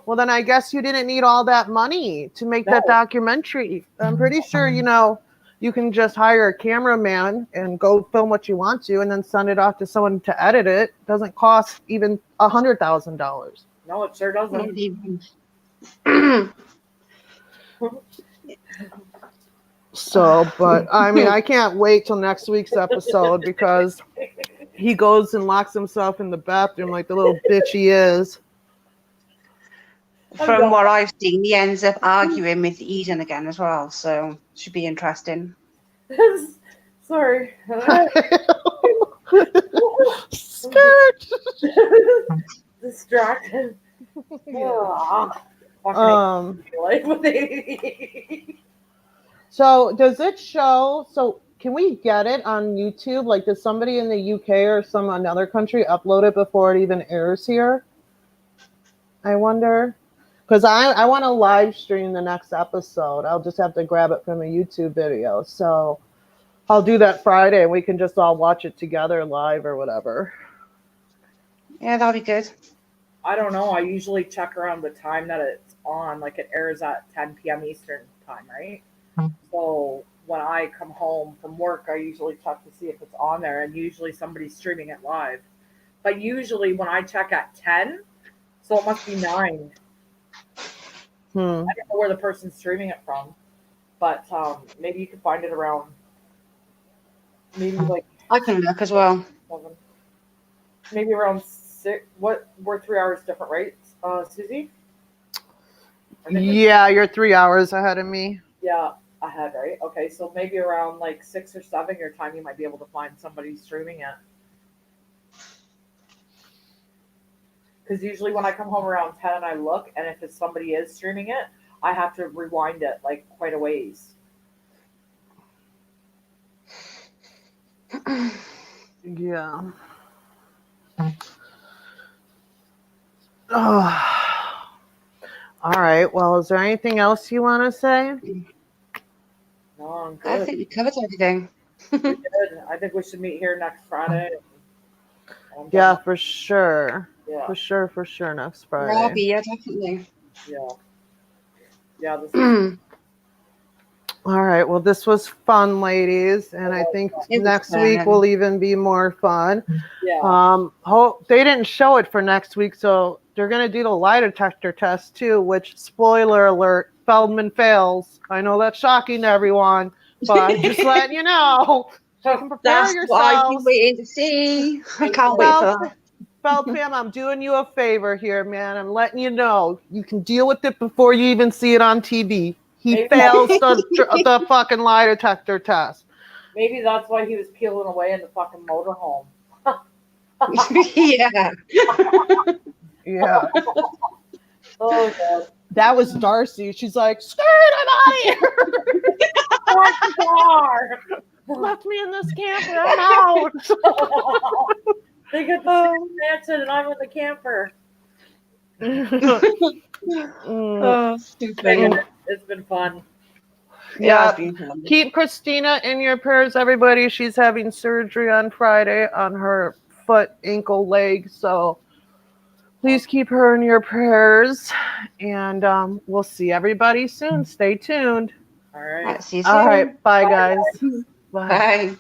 Well, then I guess you didn't need all that money to make that documentary. I'm pretty sure, you can just hire a cameraman and go film what you want to and then send it off to someone to edit it. It doesn't cost even $100,000. No, it sure doesn't. Not even. So, but I mean, I can't wait till next week's episode because he goes and locks himself in the bathroom like the little bitch he is. From what I've seen, he ends up arguing with Eden again as well, so should be interesting. Sorry. Skirt. Distracted. So does it show? So can we get it on YouTube? Like, does somebody in the UK or some another country upload it before it even airs here? I wonder. Because I want to live stream the next episode. I'll just have to grab it from a YouTube video. So I'll do that Friday and we can just all watch it together live or whatever. Yeah, that'll be good. I don't know. I usually check around the time that it's on. Like it airs at 10 p.m. Eastern time, right? So when I come home from work, I usually check to see if it's on there. And usually somebody's streaming it live. But usually when I check at 10, so it must be 9. I don't know where the person's streaming it from, but maybe you can find it around. Maybe like I can look as well. 7, maybe around 6. What? We're 3 hours different, right, Susie? Yeah, you're 3 hours ahead of me. Yeah, ahead, right? Okay, so maybe around like 6 or 7 your time, you might be able to find somebody streaming it. Because usually when I come home around 10 and I look, and if somebody is streaming it, I have to rewind it like quite a ways. Yeah. Oh. All right. Well, is there anything else you want to say? No, I'm good. I think we covered everything. Good. I think we should meet here next Friday. Yeah, for sure. Yeah. For sure. Next Friday. Robbie, yeah, definitely. Yeah. Yeah. This All right. Well, this was fun, ladies, and I think next week will even be more fun. Yeah. They didn't show it for next week, so they're gonna do the lie detector test too. Which, spoiler alert, Feldman fails. I know that's shocking to everyone, but just letting you know. So you can prepare That's yourselves. what I've been waiting to see. I can't wait for that. Feld fam, I'm doing you a favor here, man. I'm letting you know you can deal with it before you even see it on TV. He fails the fucking lie detector test. Maybe that's why he was peeling away in the fucking motorhome. Yeah. Yeah. Oh god. That was Darcy. She's like, "Skirt, I'm out of here. Left me in this camper. I'm out." They got the mansion and I'm in the camper. Oh, stupid. It's been fun. Yeah. Keep Christina in your prayers, everybody. She's having surgery on Friday on her foot, ankle, leg. So please keep her in your prayers. And we'll see everybody soon. Stay tuned. All right. See you soon. All right. Bye, guys. Bye.